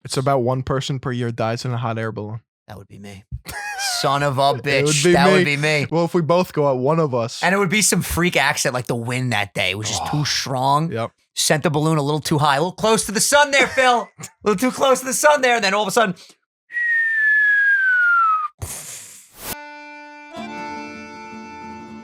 It's about one person per year dies in a hot air balloon. That would be me. Son of a bitch. Would be me. Well, if we both go out, one of us. And it would be some freak accident like the wind that day was just too strong. Yep. Sent the balloon a little too high, a little close to the sun there, Phil. A little too close to the sun there. And then all of a sudden.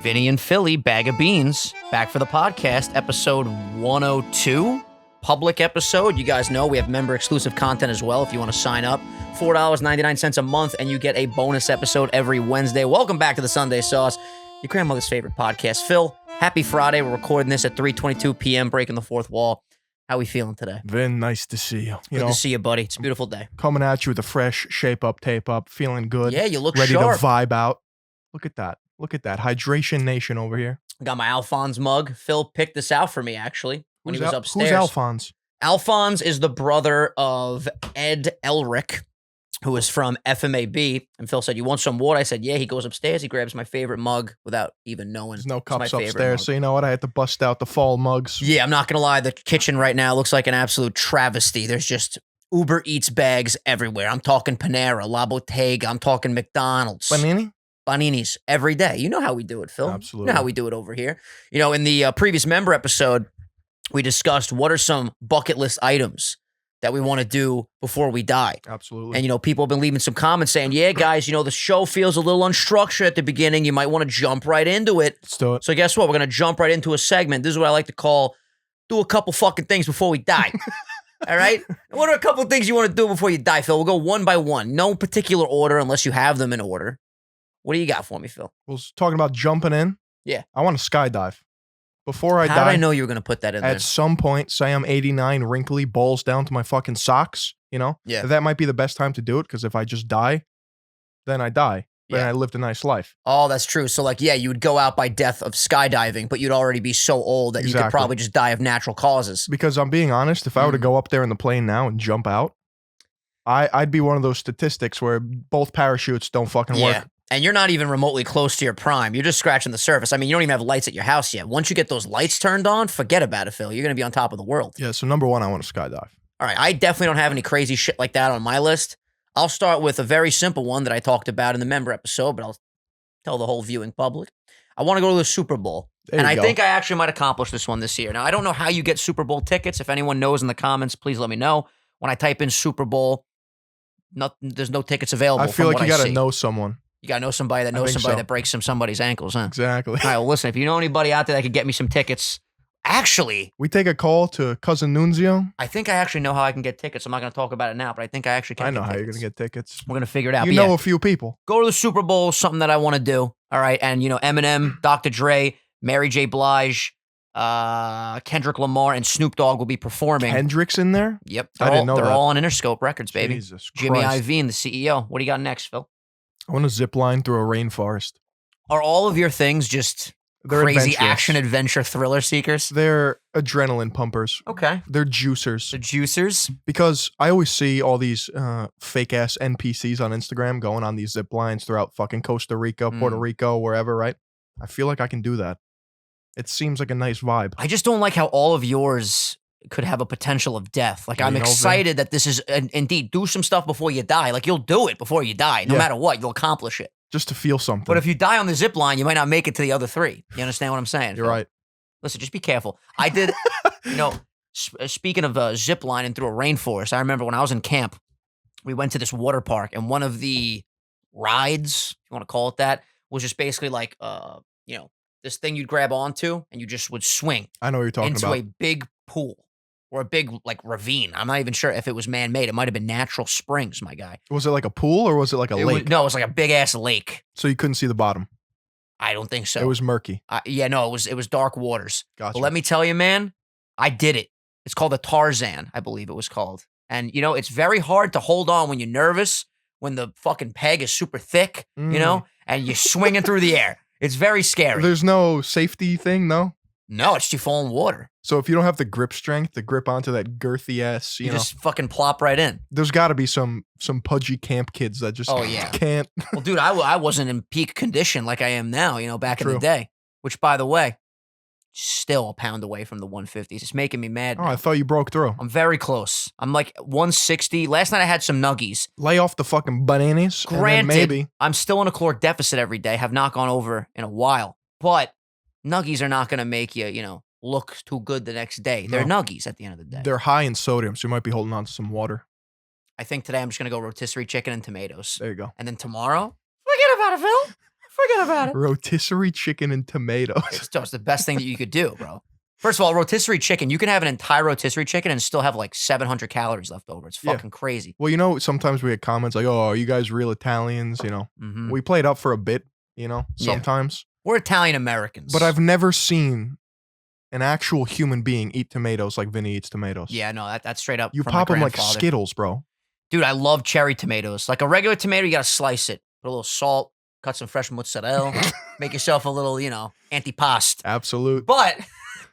Vinny and Philly, Bag of Beans, back for the podcast, episode 102. Public episode. You guys know we have member exclusive content as well if you want to sign up. $4.99 a month and you get a bonus episode every Wednesday. Welcome back to the Sunday Sauce, your grandmother's favorite podcast. Phil, happy Friday. We're recording this at 3:22 p.m., breaking the fourth wall. How we feeling today? Vin, nice to see you. Good to see you, buddy. It's a beautiful day. Coming at you with a fresh shape up, tape up, feeling good. Yeah, you look ready sharp. to vibe out. Look at that. Look at that. Hydration Nation over here. I got my Alphonse mug. Phil picked this out for me, actually, when he was upstairs. Who's Alphonse? Alphonse is the brother of Ed Elric, who is from FMAB. And Phil said, you want some water? I said, yeah. He goes upstairs. He grabs my favorite mug without even knowing. There's no it's my cups favorite upstairs, mug. so you know what? I had to bust out the fall mugs. Yeah, I'm not going to lie. The kitchen right now looks like an absolute travesty. There's just Uber Eats bags everywhere. I'm talking Panera, La Bottega. I'm talking McDonald's. Panini's every day. You know how we do it, Phil. Absolutely. You know how we do it over here. You know, in the previous member episode, we discussed what are some bucket list items that we want to do before we die. Absolutely. And, you know, people have been leaving some comments saying, yeah, guys, you know, the show feels a little unstructured at the beginning. You might want to jump right into it. Let's do it. So guess what? We're going to jump right into a segment. This is what I like to call do a couple fucking things before we die. All right? What are a couple things you want to do before you die, Phil? We'll go one by one. No particular order unless you have them in order. What do you got for me, Phil? We're talking about jumping in. Yeah. I want to skydive. Before I How die, did I know you were going to put that in there? at some point, say I'm 89, wrinkly, balls down to my fucking socks, you know? Yeah. That might be the best time to do it, because if I just die, then I die. Then Yeah. I lived a nice life. Oh, that's true. So, like, yeah, you would go out by death of skydiving, but you'd already be so old that you could Exactly. probably just die of natural causes. Because I'm being honest, if I were to go up there in the plane now and jump out, I'd be one of those statistics where both parachutes don't fucking Yeah. work. And you're not even remotely close to your prime. You're just scratching the surface. I mean, you don't even have lights at your house yet. Once you get those lights turned on, forget about it, Phil. You're going to be on top of the world. Yeah, so number one, I want to skydive. All right, I definitely don't have any crazy shit like that on my list. I'll start with a very simple one that I talked about in the member episode, but I'll tell the whole viewing public. I want to go to the Super Bowl. There And you I go. think I actually might accomplish this one this year. Now, I don't know how you get Super Bowl tickets. If anyone knows in the comments, please let me know. When I type in Super Bowl, there's no tickets available. I feel from like what you I got to see. know someone. You got to know somebody that I knows think somebody so. that breaks somebody's ankles, huh? Exactly. All right, well, listen, if you know anybody out there that could get me some tickets, actually, We take a call to Cousin Nunzio. I think I actually know how I can get tickets. I'm not going to talk about it now, but I think I actually can I know get how you're tickets. going to get tickets. We're going to figure it out. You But know yeah, a few people. go to the Super Bowl, something that I want to do. All right, and, you know, Eminem, Dr. Dre, Mary J. Blige, Kendrick Lamar, and Snoop Dogg will be performing. Hendrix in there? Yep. I didn't know They're that. all on Interscope Records, baby. Jesus Jimmy Christ. Iovine, the CEO. What do you got next, Phil? I want to zip line through a rainforest. Are all of your things just They're crazy adventurous. action adventure thriller seekers? They're adrenaline pumpers. Okay. They're juicers. The juicers. Because I always see all these fake ass NPCs on Instagram going on these zip lines throughout fucking Costa Rica, Puerto Rico, wherever, right? I feel like I can do that. It seems like a nice vibe. I just don't like how all of yours could have a potential of death. Like, You I'm know, Vin? excited that this is, indeed, do some stuff before you die. Like, you'll do it before you die. No Yeah. matter what, you'll accomplish it. Just to feel something. But if you die on the zip line, you might not make it to the other three. You understand what I'm saying? You're Phil? right. Listen, just be careful. I did, you know, speaking of zip lining through a rainforest, I remember when I was in camp, we went to this water park, and one of the rides, if you want to call it that, was just basically like, you know, this thing you'd grab onto, and you just would swing I know what you're talking into about. a big pool or a big, like, ravine. I'm not even sure if it was man-made. It might have been natural springs, my guy. Was it like a pool or was it like a lake? No, it was like a big-ass lake. So you couldn't see the bottom. I don't think so. It was murky. Yeah, no, it was dark waters. Gotcha. But let me tell you, man, I did it. It's called the Tarzan, I believe it was called. And, you know, it's very hard to hold on when you're nervous, when the fucking peg is super thick, you know, and you're swinging through the air. It's very scary. There's no safety thing, no? No, it's you fall in water. So if you don't have the grip strength to grip onto that girthy ass, You you know, just fucking plop right in. there's got to be some pudgy camp kids that just Oh, yeah. can't. Well, dude, I wasn't in peak condition like I am now, you know, back in the True. day. Which, by the way, still a pound away from the 150s. It's making me mad. Oh, now. I thought you broke through. I'm very close. I'm like 160. Last night I had some nuggies. Lay off the fucking bananas. Granted, and then maybe. I'm still in a caloric deficit every day. Have not gone over in a while. But nuggies are not going to make you, look too good the next day. They're nuggies at the end of the day. They're high in sodium, so you might be holding on to some water. I think today I'm just going to go rotisserie chicken and tomatoes. There you go. And then tomorrow, forget about it, Phil. Forget about it. Rotisserie chicken and tomatoes. It's just the best thing that you could do, bro. First of all, rotisserie chicken, you can have an entire rotisserie chicken and still have like 700 calories left over. It's fucking crazy. Well, sometimes we get comments like, oh, are you guys real Italians? Mm-hmm. We play it up for a bit, sometimes. We're Italian Americans. But I've never seen an actual human being eat tomatoes like Vinny eats tomatoes. Yeah, no, that's straight up. You from pop my them like grandfather. Skittles, bro. Dude, I love cherry tomatoes. Like a regular tomato, you got to slice it. Put a little salt, cut some fresh mozzarella, make yourself a little, antipasto. Absolute. But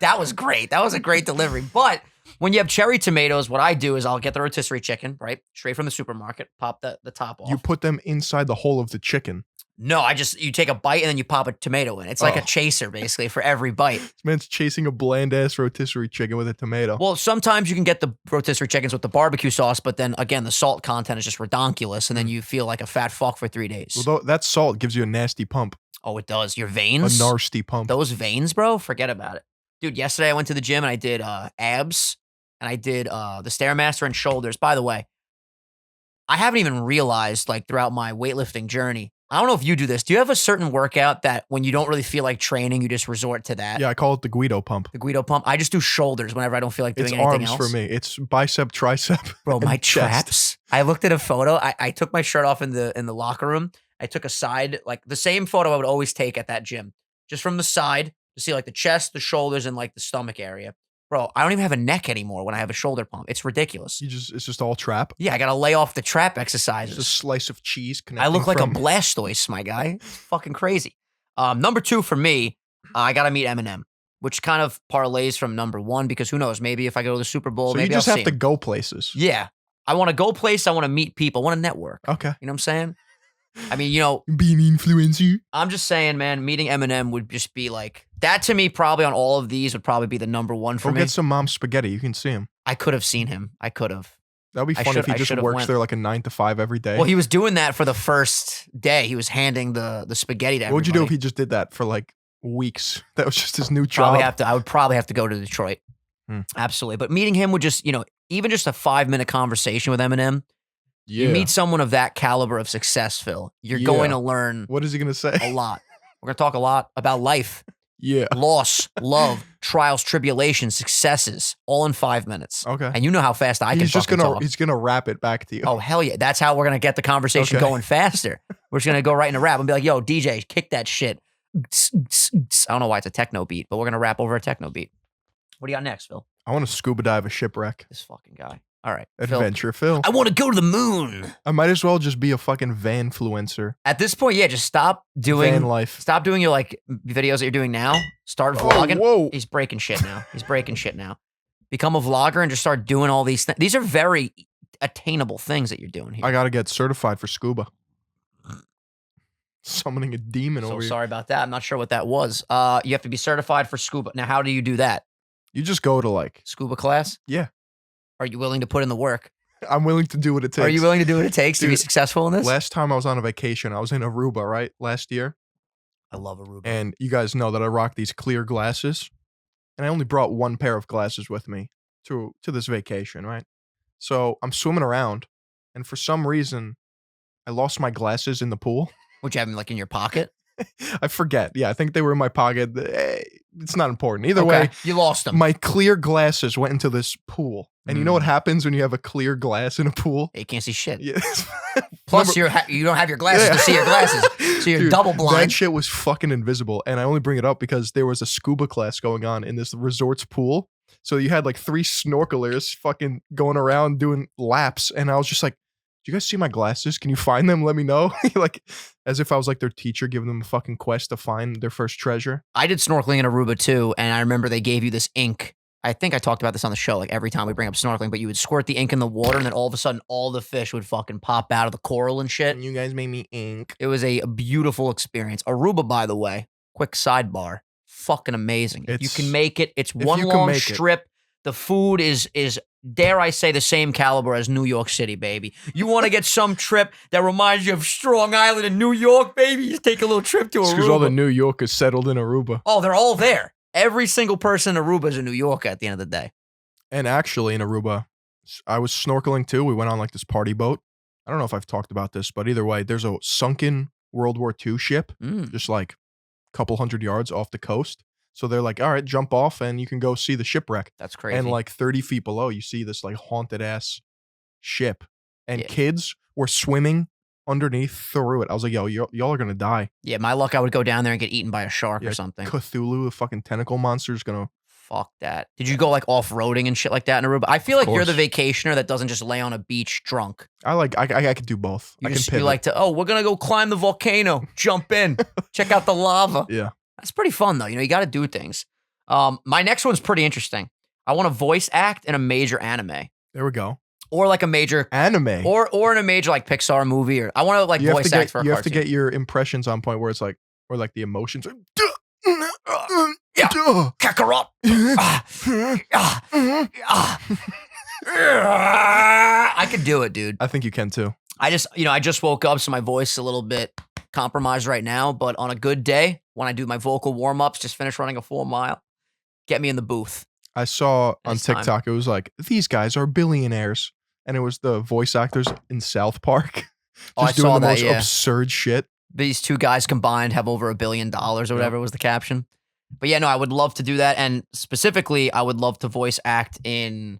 that was great. That was a great delivery. But when you have cherry tomatoes, what I do is I'll get the rotisserie chicken, right? Straight from the supermarket, pop the top off. You put them inside the hole of the chicken. No, you take a bite and then you pop a tomato in. It's like a chaser, basically, for every bite. This man's chasing a bland-ass rotisserie chicken with a tomato. Well, sometimes you can get the rotisserie chickens with the barbecue sauce, but then, again, the salt content is just redonkulous, and then you feel like a fat fuck for 3 days. Well, that salt gives you a nasty pump. Oh, it does. Your veins? A nasty pump. Those veins, bro, forget about it. Dude, yesterday I went to the gym and I did abs, and I did the Stairmaster and shoulders. By the way, I haven't even realized, like, throughout my weightlifting journey, I don't know if you do this. Do you have a certain workout that when you don't really feel like training, you just resort to that? Yeah, I call it the Guido pump. The Guido pump. I just do shoulders whenever I don't feel like doing anything else. It's arms for me. It's bicep, tricep. Bro, my chest. traps. I looked at a photo. I took my shirt off in the locker room. I took a side, like the same photo I would always take at that gym, just from the side to see like the chest, the shoulders, and like the stomach area. Bro, I don't even have a neck anymore when I have a shoulder pump. It's ridiculous. It's just all trap. Yeah, I gotta lay off the trap exercises. Just a slice of cheese. I look like a Blastoise, my guy. It's fucking crazy. Number 2 for me, I gotta meet Eminem, which kind of parlays from number 1 because who knows? Maybe if I go to the Super Bowl, so maybe you just I'll have see to him. go places. Yeah, I want to go places. I want to meet people. I want to network. Okay, you know what I'm saying? I mean, being an influencer. I'm just saying, man, meeting Eminem would just be like, that to me, probably on all of these would probably be the number 1 for me. Go get some mom's spaghetti. You can see him. I could have seen him. I could have. That would be funny if he just works there like a 9 to 5 every day. Well, he was doing that for the first day. He was handing the spaghetti to everybody. What would you do if he just did that for like weeks? That was just his new job. I would probably have to go to Detroit. Absolutely. But meeting him would just, even just a 5-minute conversation with Eminem. Yeah. You meet someone of that caliber of success, Phil. You're going to learn what is he going to say? a lot. We're going to talk a lot about life. Yeah. Loss, love, trials, tribulations, successes, all in 5 minutes. Okay. And you know how fast I can talk. He's gonna wrap it back to you. Oh, hell yeah. That's how we're going to get the conversation going faster. We're just going to go right in a rap and be like, yo, DJ, kick that shit. I don't know why it's a techno beat, but we're going to rap over a techno beat. What do you got next, Phil? I want to scuba dive a shipwreck. This fucking guy. All right. Adventure Phil. I want to go to the moon. I might as well just be a fucking vanfluencer. At this point, yeah, just stop doing van life. Stop doing your like videos that you're doing now. Start vlogging. Whoa. He's breaking shit now. Become a vlogger and just start doing all these things. These are very attainable things that you're doing here. I got to get certified for scuba. Summoning a demon over here. Sorry about that. I'm not sure what that was. You have to be certified for scuba. Now, how do you do that? You just go to like scuba class? Yeah. Are you willing to put in the work? I'm willing to do what it takes. Are you willing to do what it takes to be successful in this? Last time I was on a vacation, I was in Aruba, right? Last year. I love Aruba. And you guys know that I rock these clear glasses. And I only brought 1 pair of glasses with me to this vacation, right? So I'm swimming around. And for some reason, I lost my glasses in the pool. Would you have them like in your pocket? I forget. Yeah, I think they were in my pocket. It's not important. Either way, you lost them. My clear glasses went into this pool. And you know what happens when you have a clear glass in a pool? You can't see shit. Yeah. Plus, you don't have your glasses to see your glasses. So you're double blind. That shit was fucking invisible. And I only bring it up because there was a scuba class going on in this resort's pool. So you had like 3 snorkelers fucking going around doing laps. And I was just like, do you guys see my glasses? Can you find them? Let me know. Like, as if I was like their teacher giving them a fucking quest to find their first treasure. I did snorkeling in Aruba too, and I remember they gave you this ink. I think I talked about this on the show, like every time we bring up snorkeling, but you would squirt the ink in the water, and then all of a sudden, all the fish would fucking pop out of the coral and shit. And you guys made me ink. It was a beautiful experience. Aruba, by the way, quick sidebar, fucking amazing. If you It's- can make it, it's if one you can long make it. strip. The food is dare I say, the same caliber as New York City, baby. You want to get some trip that reminds you of Strong Island in New York, baby? Just take a little trip to Because all the Aruba. New Yorkers settled in Aruba. Oh, they're all there. Every single person in Aruba is a New Yorker at the end of the day. And actually, in Aruba, I was snorkeling too. We went on like this party boat. I don't know if I've talked about this, but either way, there's a sunken World War II ship just like a couple hundred yards off the coast. So they're like, all right, jump off and you can go see the shipwreck. That's crazy. And like 30 feet below, you see this like haunted ass ship. And Yeah. kids were swimming underneath through it. I was like, yo, y'all are going to die. Yeah, my luck, I would go down there and get eaten by a shark Yeah, or something. Cthulhu, the fucking tentacle monster, is going to. Fuck that. Did you go like off-roading and shit like that in Aruba? I feel like you're the course. vacationer that doesn't just lay on a beach drunk. I could do both. I can You pivot. like to, we're going to go climb the volcano. Jump in. Check out the lava. Yeah. That's pretty fun, though. You know, you got to do things. My next one's pretty interesting. I want to voice act in a major anime. There we go. Or like a major... Anime. Or in a major like Pixar movie. Or I want to like you have voice to act get, for a You have cartoon. to get your impressions on point where it's like, or like the emotions. Like, Yeah. Kakarot. I could do it, dude. I think you can too. I just woke up, so my voice is a little bit compromised right now. But on a good day, when I do my vocal warm-ups, just finish running a 4 mile, get me in the booth. I saw on It's time. TikTok, it was like, these guys are billionaires. And it was the voice actors in South Park. Oh, I just doing saw the that, most yeah. absurd shit. These two guys combined have over $1 billion or whatever was the caption. But yeah, no, I would love to do that. And specifically, I would love to voice act in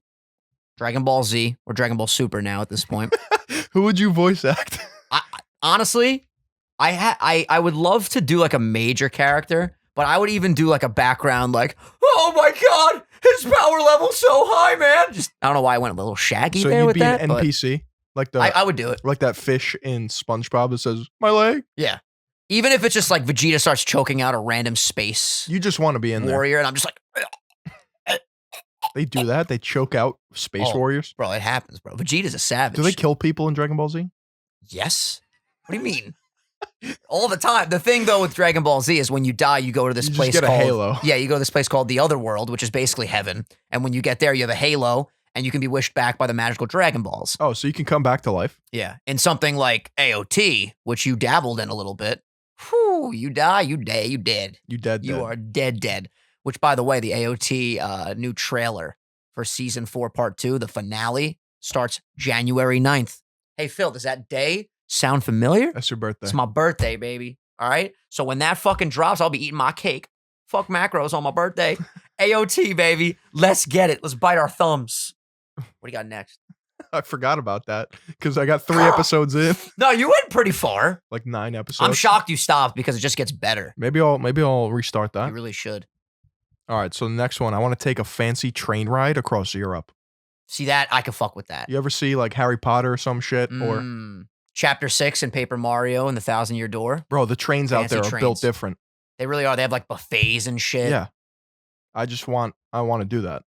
Dragon Ball Z or Dragon Ball Super now at this point. Who would you voice act? Honestly, I would love to do like a major character, but I would even do like a background like, oh my God, his power level's so high, man. Just I don't know why I went a little Shaggy So there you'd with be that. an but NPC? Like I would do it. like that fish in SpongeBob that says, my leg? Yeah. Even if it's just like Vegeta starts choking out a random space You just want to be in there. warrior, and I'm just like, They do that? They choke out space Oh. warriors? bro, it happens, bro. Vegeta's a savage. Do they kill people in Dragon Ball Z? Yes. What do you mean? All the time. The thing though with Dragon Ball Z is when you die, you go to this You just place get a called halo. Yeah, you go to this place called the Other World, which is basically heaven. And when you get there, you have a halo, and you can be wished back by the magical Dragon Balls. Oh, so you can come back to life? Yeah. In something like AOT, which you dabbled in a little bit. Whew, you die, you dead. You dead. You are dead. Which, by the way, the AOT new trailer for season 4, part 2, the finale, starts January 9th. Hey, Phil, does that day sound familiar? That's your birthday. It's my birthday, baby. All right? So when that fucking drops, I'll be eating my cake. Fuck macros on my birthday. AOT, baby. Let's get it. Let's bite our thumbs. What do you got next? I forgot about that because I got 3 episodes in, No, you went pretty far. like 9 episodes. I'm shocked you stopped because it just gets better. Maybe I'll restart that. You really should. All right, so the next one, I want to take a fancy train ride across Europe. See that? I could fuck with that. You ever see like Harry Potter or some shit? Or Chapter 6 in Paper Mario and the 1,000-Year Door. bro, the trains out Fancy there are built trains. different. They really are. They have like buffets and shit. Yeah, I want to do that.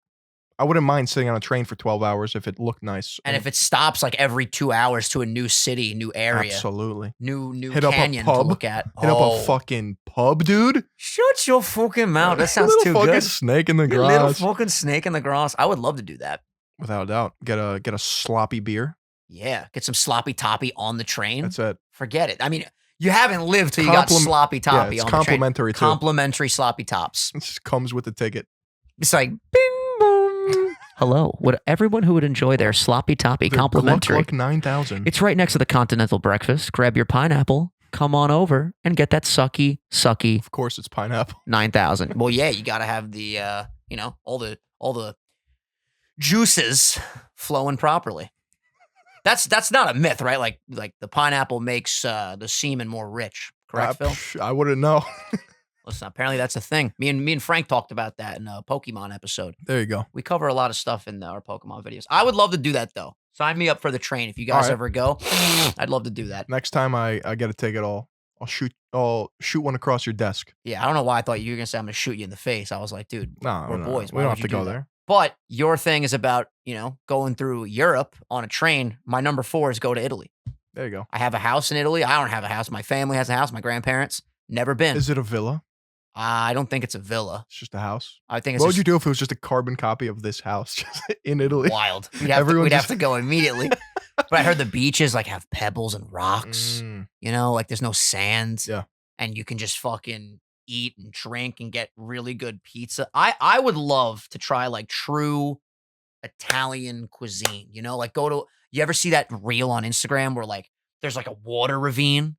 I wouldn't mind sitting on a train for 12 hours if it looked nice. And if it stops like every 2 hours to a new city, new area, Absolutely. new Hit up a canyon to pub. look at. Hit up a fucking pub, dude. Shut your fucking mouth. That sounds Little too fucking good. snake in the You little grass. fucking snake in the grass. I would love to do that. Without a doubt. Get a sloppy beer. Yeah. Get some sloppy toppy on the train. That's it. Forget it. I mean, you haven't lived till you got sloppy Yeah, toppy it's on the train. complimentary too. Complimentary sloppy tops. It just comes with the ticket. It's like bing boom. Hello. Would everyone who would enjoy their sloppy toppy The complimentary? Gluck Gluck 9000. It's right next to the continental breakfast. Grab your pineapple, come on over, and get that sucky Of course, it's pineapple. 9,000. Well, yeah, you got to have the all the juices flowing properly. That's not a myth, right? Like the pineapple makes the semen more rich. Correct, Phil? I wouldn't know. Listen, apparently that's a thing. Me and Frank talked about that in a Pokemon episode. There you go. We cover a lot of stuff in our Pokemon videos. I would love to do that though. Sign me up for the train if you guys All right. ever go. I'd love to do that. Next time I get a ticket, I'll shoot one across your desk. Yeah, I don't know why I thought you were gonna say I'm gonna shoot you in the face. I was like, dude, No, we're no, boys. we Why don't would have you to go do that? there. But your thing is about, going through Europe on a train. My number 4 is go to Italy. There you go. I have a house in Italy. I don't have a house. My family has a house. My grandparents never been. Is it a villa? I don't think it's a villa. It's just a house. I think it's What would you do if it was just a carbon copy of this house just in Italy? wild. We'd have to go immediately. But I heard the beaches like have pebbles and rocks. You know, like there's no sand. Yeah. And you can just fucking eat and drink and get really good pizza. I would love to try like true Italian cuisine. You know, like you ever see that reel on Instagram where like there's like a water ravine?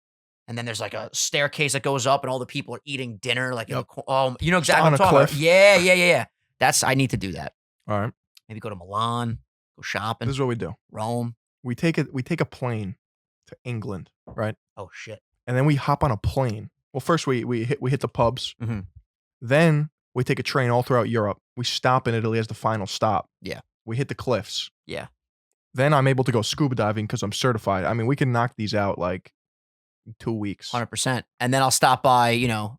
And then there's like a staircase that goes up, and all the people are eating dinner. Like, you know exactly what I'm talking about. Yeah. I need to do that. All right. Maybe go to Milan, go shopping. This is what we do. Rome. We take a plane to England, right? Oh shit. And then we hop on a plane. Well, first we hit the pubs. Mm-hmm. Then we take a train all throughout Europe. We stop in Italy as the final stop. Yeah. We hit the cliffs. Yeah. Then I'm able to go scuba diving because I'm certified. I mean, we can knock these out like 2 weeks. 100%. And then I'll stop by, you know,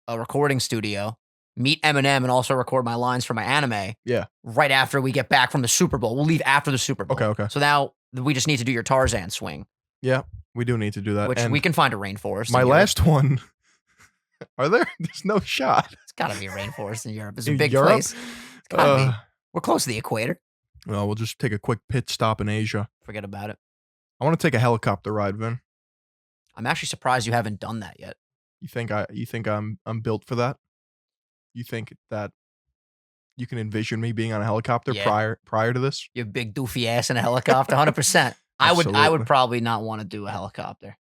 a recording studio, meet Eminem, and also record my lines for my anime. Yeah. Right after we get back from the Super Bowl. We'll leave after the Super Bowl. Okay. So now we just need to do your Tarzan swing. Yeah, we do need to do that. Which we can find a rainforest. My last one. There's no shot. It's got to be a rainforest in Europe. It's a In big Europe? place. It's gotta be. We're close to the equator. Well, we'll just take a quick pit stop in Asia. Forget about it. I want to take a helicopter ride, Vin. I'm actually surprised you haven't done that yet. You think I'm built for that? You think that you can envision me being on a helicopter prior to this? Your big doofy ass in a helicopter, 100%. I would probably not want to do a helicopter.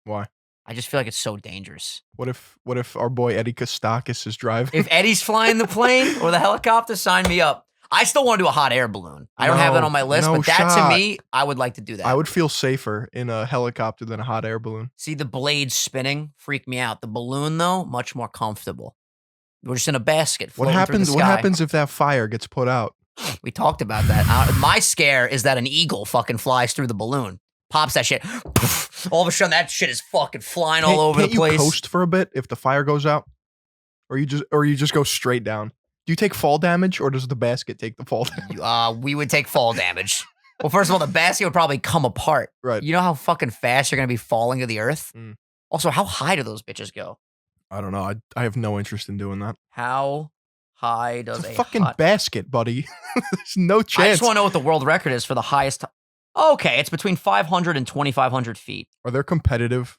Why? I just feel like it's so dangerous. What if our boy Eddie Kostakis is driving? If Eddie's flying the plane or the helicopter, sign me up. I still want to do a hot air balloon. I don't have that on my list, but that to me, I would like to do that. I would feel safer in a helicopter than a hot air balloon. See, the blades spinning freak me out. The balloon, though, much more comfortable. We're just in a basket. What happens if that fire gets put out? We talked about that. My scare is that an eagle fucking flies through the balloon. Pops that shit. All of a sudden, that shit is fucking flying all over the place. Can't you coast for a bit if the fire goes out? Or you just go straight down? Do you take fall damage, or does the basket take the fall damage? We would take fall damage. Well, first of all, the basket would probably come apart. Right. You know how fucking fast you're going to be falling to the earth? Mm. Also, how high do those bitches go? I don't know. I have no interest in doing that. How high does it's a fucking basket, buddy? There's no chance. I just want to know what the world record is for the highest. Okay, it's between 500 and 2,500 feet. Are there competitive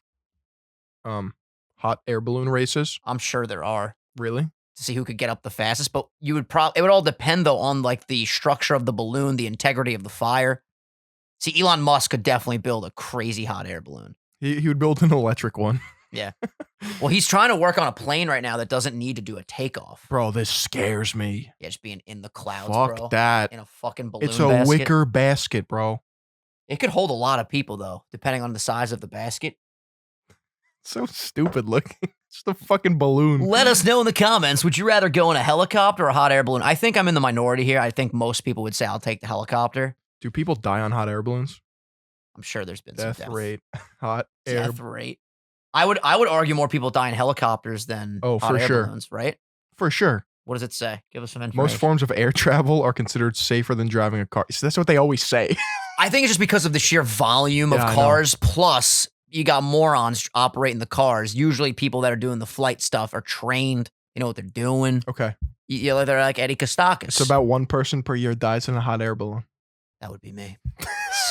hot air balloon races? I'm sure there are. Really? To see who could get up the fastest, but it would all depend though on like the structure of the balloon, the integrity of the fire. See, Elon Musk could definitely build a crazy hot air balloon. He would build an electric one. Yeah. Well, he's trying to work on a plane right now that doesn't need to do a takeoff. Bro, this scares me. Yeah, just being in the clouds, Fuck bro. that. In a fucking balloon It's a wicker basket, bro. It could hold a lot of people though, depending on the size of the basket. So stupid looking. It's the fucking balloon. Let us know in the comments. Would you rather go in a helicopter or a hot air balloon? I think I'm in the minority here. I think most people would say I'll take the helicopter. Do people die on hot air balloons? I'm sure there's been death some death rate. Hot air death rate. I would argue more people die in helicopters than hot air balloons, right? For sure. What does it say? Give us some information. Most forms of air travel are considered safer than driving a car. So that's what they always say. I think it's just because of the sheer volume of cars, plus you got morons operating the cars. Usually people that are doing the flight stuff are trained. You know what they're doing. Okay. They're like Eddie Kostakis. It's about 1 person per year dies in a hot air balloon. That would be me.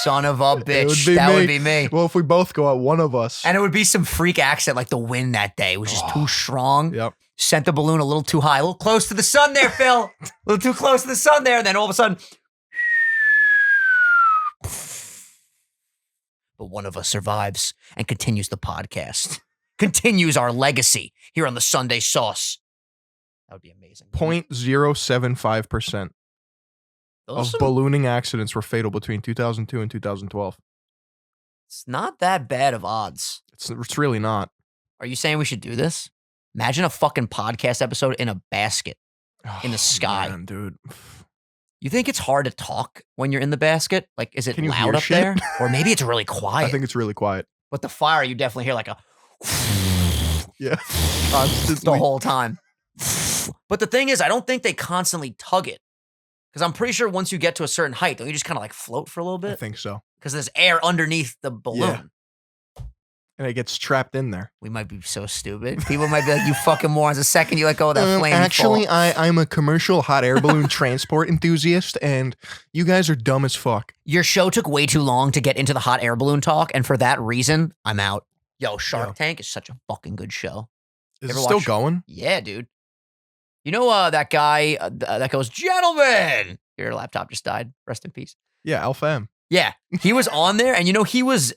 Son of a bitch. That would be me. Well, if we both go out, one of us. And it would be some freak accident, like the wind that day was just too strong. Yep. Sent the balloon a little too high, a little close to the sun there, Phil. A little too close to the sun there. And then all of a sudden, but one of us survives and continues the podcast, continues our legacy here on the Sunday Sauce. That would be amazing. 0.075% of ballooning accidents were fatal between 2002 and 2012. It's not that bad of odds. It's really not. Are you saying we should do this? Imagine a fucking podcast episode in a basket in the sky. Man, dude. You think it's hard to talk when you're in the basket? Like, is it loud up shit? there? Or maybe it's really quiet. I think it's really quiet. But the fire, you definitely hear like a yeah, constantly. the whole time. But the thing is, I don't think they constantly tug it. Because I'm pretty sure once you get to a certain height, don't you just kind of like float for a little bit? I think so. Because there's air underneath the balloon. And it gets trapped in there. We might be so stupid. People might be like, you fucking morons. The second you let go of that flame, actually, I'm a commercial hot air balloon transport enthusiast, and you guys are dumb as fuck. Your show took way too long to get into the hot air balloon talk, and for that reason, I'm out. Yo, Shark Tank is such a fucking good show. Is it still going? Yeah, dude. You know that guy that goes, gentlemen, your laptop just died. Rest in peace. Yeah, Alpha M. Yeah, he was on there, and you know, he was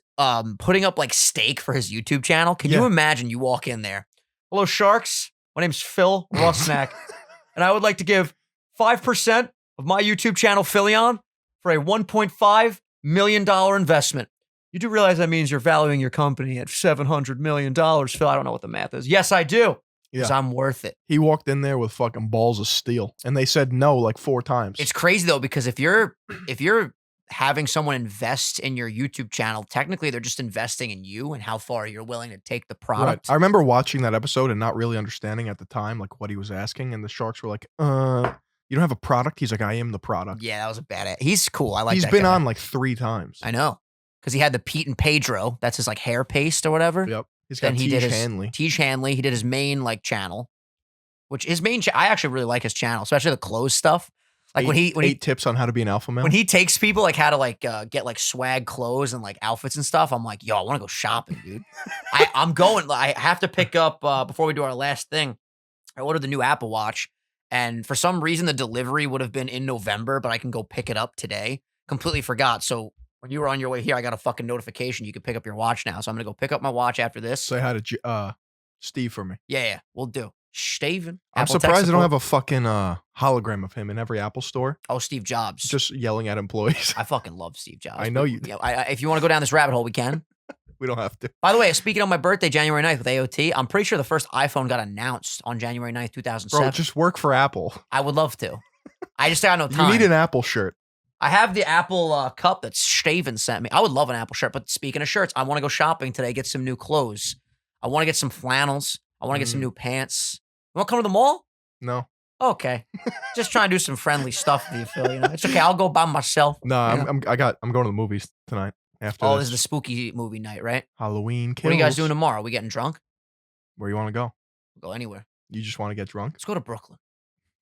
putting up like steak for his YouTube channel. Can you imagine you walk in there? Hello, Sharks. My name's Phil Rusnak, and I would like to give 5% of my YouTube channel, Philion, for a $1.5 million investment. You do realize that means you're valuing your company at $700 million, Phil. I don't know what the math is. Yes, I do. Because I'm worth it. He walked in there with fucking balls of steel, and they said no like 4 times. It's crazy though, because if you're having someone invest in your YouTube channel, technically they're just investing in you and how far you're willing to take the product. Right. I remember watching that episode and not really understanding at the time like what he was asking, and the Sharks were like, you don't have a product? He's like, I am the product. Yeah, that was a bad. He's cool. I like. He's that been guy. on like 3 times. I know, because he had the Pete and Pedro. That's his like hair paste or whatever. Yep. He's got Tiege Hanley. Tiege Hanley. He did his main like channel, which his main. I actually really like his channel, especially the clothes stuff. Like when he 8 tips on how to be an alpha male. When he takes people like how to like get like swag clothes and like outfits and stuff, I'm like, yo, I want to go shopping, dude. I'm going. I have to pick up before we do our last thing. I ordered the new Apple Watch, and for some reason the delivery would have been in November, but I can go pick it up today. Completely forgot. So when you were on your way here, I got a fucking notification. You could pick up your watch now. So I'm gonna go pick up my watch after this. Say hi to Steve for me. Yeah, we'll do. Steven. I'm surprised they don't have a fucking hologram of him in every Apple store. Oh, Steve Jobs. Just yelling at employees. I fucking love Steve Jobs. I know you do. Yeah, if you want to go down this rabbit hole, we can. We don't have to. By the way, speaking of my birthday, January 9th with AOT, I'm pretty sure the first iPhone got announced on January 9th, 2007. Bro, just work for Apple. I would love to. I just got no time. You need an Apple shirt. I have the Apple cup that Steven sent me. I would love an Apple shirt, but speaking of shirts, I want to go shopping today, get some new clothes. I want to get some flannels. I want to get some new pants. You want to come to the mall? No. Okay. Just trying to do some friendly stuff with you, Phil. You know, it's okay. I'll go by myself. No, I'm going to the movies tonight. After this is the spooky movie night, right? Halloween Kills. What are you guys doing tomorrow? Are we getting drunk? Where you want to go? We'll go anywhere. You just want to get drunk? Let's go to Brooklyn.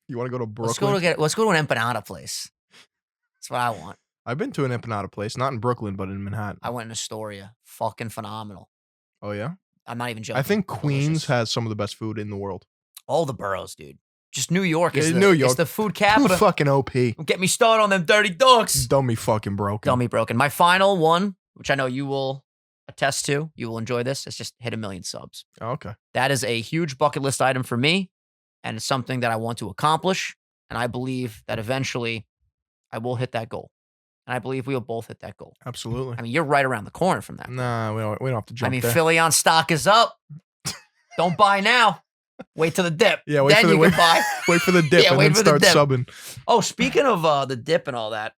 You want to go to Brooklyn? Let's go to an empanada place. That's what I want. I've been to an empanada place, not in Brooklyn, but in Manhattan. I went in Astoria. Fucking phenomenal. Oh, yeah? I'm not even joking. I think Queens has some of the best food in the world. All the boroughs, dude. Just New York is the food Too capital. fucking OP. Don't get me started on them dirty ducks. Dummy fucking broken. Dummy broken. My final one, which I know you will attest to, you will enjoy this, is just hit 1 million subs. Oh, okay. That is a huge bucket list item for me, and it's something that I want to accomplish, and I believe that eventually I will hit that goal. And I believe we will both hit that goal. Absolutely. I mean, you're right around the corner from that. Nah, we don't have to jump there. Philly on stock is up. Don't buy now. Wait till the dip. Yeah, wait then for you can buy. Wait for the dip and then start subbing. Oh, speaking of the dip and all that,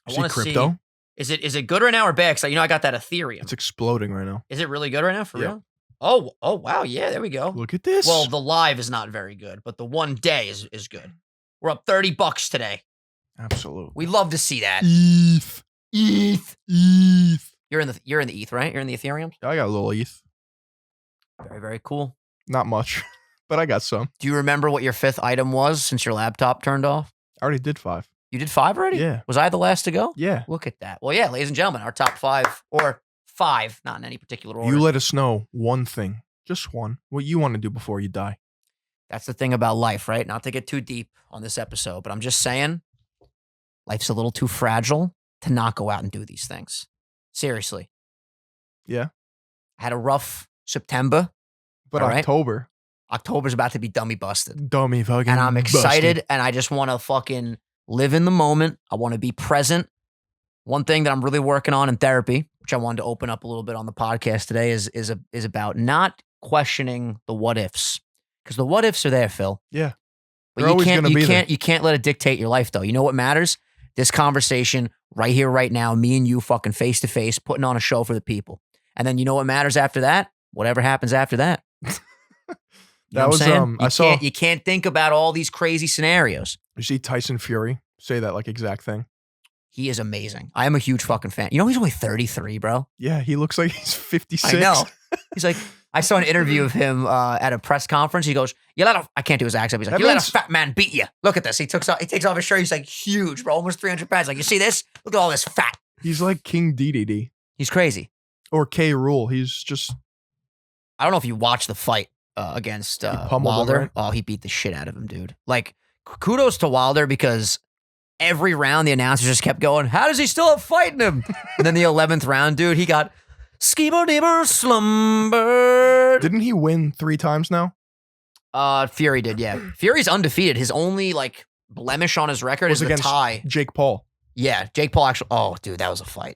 I want to see crypto. Is it good right now or bad? Because I got that Ethereum. It's exploding right now. Is it really good right now for real? Oh wow, yeah, there we go. Look at this. Well, the live is not very good, but the 1 day is good. We're up $30 today. Absolutely. We love to see that. ETH. You're in the ETH, right? You're in the Ethereum. I got a little ETH. Very, very cool. Not much, but I got some. Do you remember what your 5th item was since your laptop turned off? I already did 5. You did 5 already? Yeah. Was I the last to go? Yeah. Look at that. Well, yeah, ladies and gentlemen, our top 5 or 5, not in any particular order. You let us know one thing, just one, what you want to do before you die. That's the thing about life, right? Not to get too deep on this episode, but I'm just saying life's a little too fragile to not go out and do these things. Seriously. Yeah. I had a rough September. But October's about to be dummy busted. Dummy fucking And I'm excited busted. and I just want to fucking live in the moment. I want to be present. One thing that I'm really working on in therapy, which I wanted to open up a little bit on the podcast today, is about not questioning the what ifs. Because the what ifs are there, Phil. Yeah. But you can't let it dictate your life though. You know what matters? This conversation right here, right now, me and you fucking face to face, putting on a show for the people. And then you know what matters after that? Whatever happens after that. You you can't think about all these crazy scenarios. You see Tyson Fury say that like exact thing. He is amazing. I am a huge fucking fan. You know he's only 33, bro. Yeah, he looks like he's 56. I know. He's like, I saw an interview of him at a press conference. He goes, I can't do his accent. He's like, let a fat man beat you. Look at this. He takes off his shirt. He's like huge, bro, almost 300 pounds. Like, you see this? Look at all this fat. He's like King DDD. He's crazy. Or K. Rool. He's just... I don't know if you watched the fight against Wilder. Him, right? Oh, he beat the shit out of him, dude. Like, kudos to Wilder because every round the announcers just kept going, how does he still have fighting him? And then the 11th round, dude, he got Skeeber slumbered. Didn't he win 3 times now? Fury did, yeah. Fury's undefeated. His only, like, blemish on his record is the tie. Jake Paul. Yeah, Jake Paul actually... Oh, dude, that was a fight.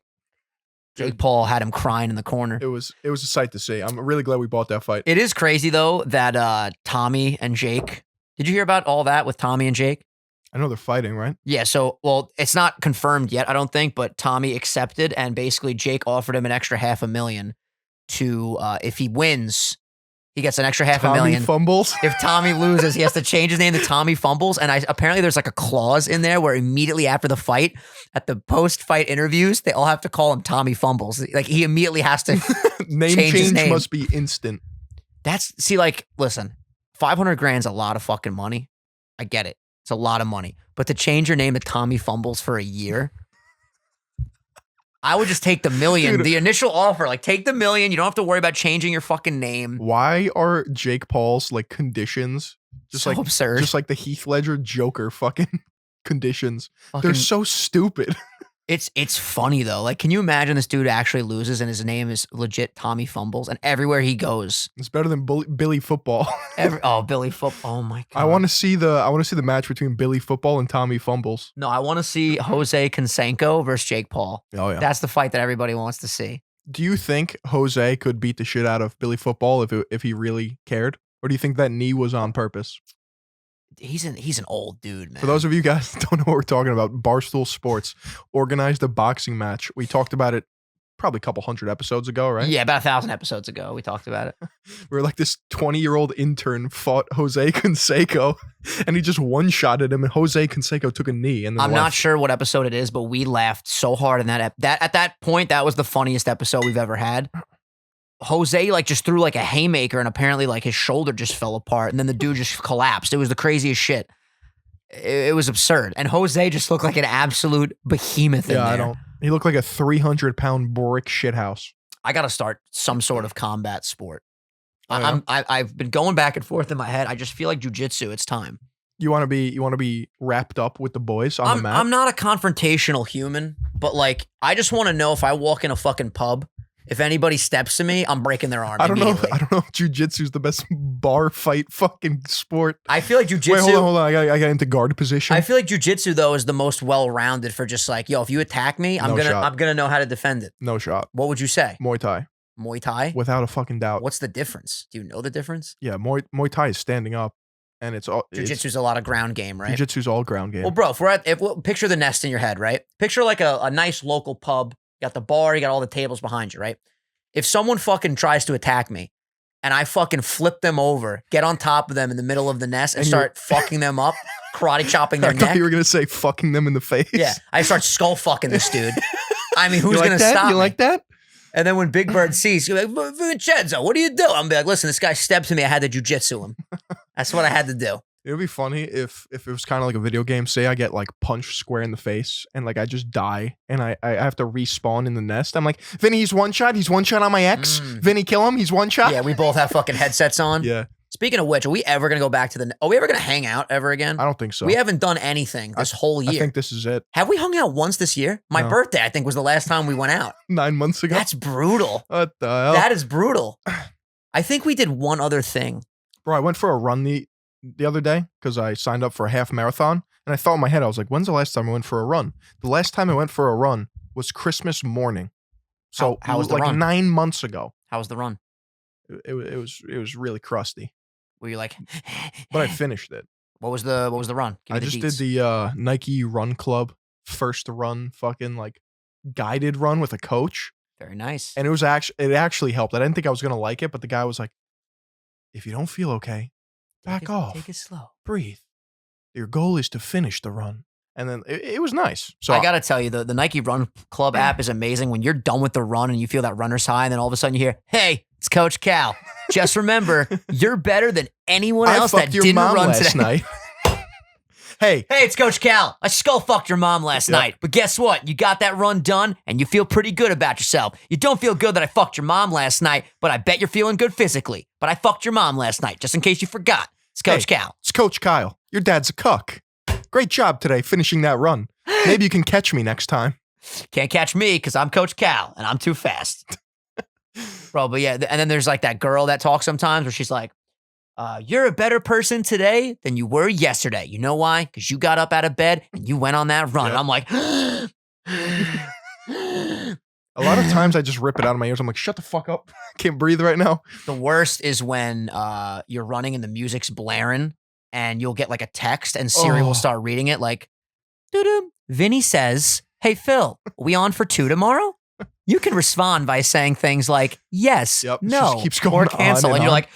Jake Paul had him crying in the corner. It was a sight to see. I'm really glad we bought that fight. It is crazy, though, that Tommy and Jake... Did you hear about all that with Tommy and Jake? I know they're fighting, right? Yeah, so, well, it's not confirmed yet, I don't think, but Tommy accepted, and basically Jake offered him an extra $500,000 to, if he wins, he gets an extra $500,000. Tommy Fumbles? If Tommy loses, he has to change his name to Tommy Fumbles, and apparently there's like a clause in there where immediately after the fight, at the post-fight interviews, they all have to call him Tommy Fumbles. Like, he immediately has to name change his name. Must be instant. Listen, $500,000's a lot of fucking money. I get it. It's a lot of money. But to change your name to Tommy Fumbles for a year, I would just take the $1 million. Dude, the initial offer, like, take the $1 million. You don't have to worry about changing your fucking name. Why are Jake Paul's, like, conditions just so like absurd? Just like the Heath Ledger Joker fucking conditions. They're so stupid. It's funny though. Like, can you imagine this dude actually loses and his name is legit Tommy Fumbles, and everywhere he goes, it's better than Billy Football. Billy Football. Oh my god. I want to see the match between Billy Football and Tommy Fumbles. No, I want to see Jose Canseco versus Jake Paul. Oh yeah, that's the fight that everybody wants to see. Do you think Jose could beat the shit out of Billy Football if he really cared, or do you think that knee was on purpose? He's an old dude, man. For those of you guys that don't know what we're talking about, Barstool Sports organized a boxing match. We talked about it probably a couple hundred episodes ago, right? Yeah, about 1,000 episodes ago, we talked about it. We were like, this 20-year-old intern fought Jose Canseco, and he just one-shotted him, and Jose Canseco took a knee. And then I'm not sure what episode it is, but we laughed so hard in that at that point, that was the funniest episode we've ever had. Jose like just threw like a haymaker and apparently like his shoulder just fell apart and then the dude just collapsed. It was the craziest shit. It was absurd. And Jose just looked like an absolute behemoth in there. He looked like a 300-pound brick shithouse. I got to start some sort of combat sport. I've been going back and forth in my head. I just feel like jujitsu. It's time. You want to be wrapped up with the boys on the mat? I'm not a confrontational human, but like I just want to know if I walk in a fucking pub, if anybody steps to me, I'm breaking their arm. I don't know if jiu-jitsu is the best bar fight fucking sport. I feel like jiu-jitsu. Wait, hold on. I got into guard position. I feel like jiu-jitsu though is the most well-rounded for just like, yo, if you attack me, I'm gonna know how to defend it. No shot. What would you say? Muay Thai. Muay Thai? Without a fucking doubt. What's the difference? Do you know the difference? Yeah, Muay Thai is standing up, and it's all. Jiu-jitsu's a lot of ground game, right? Jiu-jitsu's all ground game. Well, bro, picture the nest in your head, right? Picture like a nice local pub. You got the bar, you got all the tables behind you, right? If someone fucking tries to attack me and I fucking flip them over, get on top of them in the middle of the nest and start fucking them up, karate chopping their neck. I thought you were going to say fucking them in the face. Yeah. I start skull fucking this dude. I mean, who's going to stop me? You like that? And then when Big Bird sees, you're like, Vincenzo, what do you do? I'm like, listen, this guy stepped to me. I had to jujitsu him. That's what I had to do. It would be funny if it was kind of like a video game. Say I get like punched square in the face and like I just die and I have to respawn in the nest. I'm like, Vinny, he's one shot on my ex. Vinny, kill him. He's one shot. Yeah, we both have fucking headsets on. Yeah. Speaking of which, are we ever going to go back to are we ever going to hang out ever again? I don't think so. We haven't done anything this whole year. I think this is it. Have we hung out once this year? My birthday, I think, was the last time we went out. 9 months ago. That's brutal. What the hell? That is brutal. I think we did one other thing. Bro, I went for a run the other day because I signed up for a half marathon, and I thought in my head, I was like, when's the last time I went for a run? The last time I went for a run was Christmas morning. So how was the like run? 9 months ago. How was the run? It was really crusty. Were you like, but I finished it. What was the run? I just did the Nike Run Club first run, fucking like guided run with a coach. Very nice. And it actually helped. I didn't think I was gonna like it, but the guy was like, if you don't feel okay, back off. Take it slow. Breathe. Your goal is to finish the run. And then it was nice. So I got to tell you, the Nike Run Club app is amazing. When you're done with the run and you feel that runner's high, and then all of a sudden you hear, hey, It's Coach Cal. Just remember, you're better than anyone I else fucked that your didn't mom run last today. night. Hey, it's Coach Cal. I skull fucked your mom last night. But guess what? You got that run done, and you feel pretty good about yourself. You don't feel good that I fucked your mom last night, but I bet you're feeling good physically. But I fucked your mom last night, just in case you forgot. It's Coach Cal. It's Coach Kyle. Your dad's a cuck. Great job today finishing that run. Maybe you can catch me next time. Can't catch me because I'm Coach Cal, and I'm too fast. Bro, but yeah, and then there's like that girl that talks sometimes where she's like, you're a better person today than you were yesterday. You know why? Because you got up out of bed and you went on that run. Yep. And I'm like, A lot of times I just rip it out of my ears. I'm like, shut the fuck up. Can't breathe right now. the worst is when you're running and the music's blaring and you'll get like a text and Siri will start reading it like, doo-doo. Vinny says, hey, Phil, we on for 2 tomorrow? You can respond by saying things like, yes, Yep, it no, just keeps going or cancel. on And and you're on. like,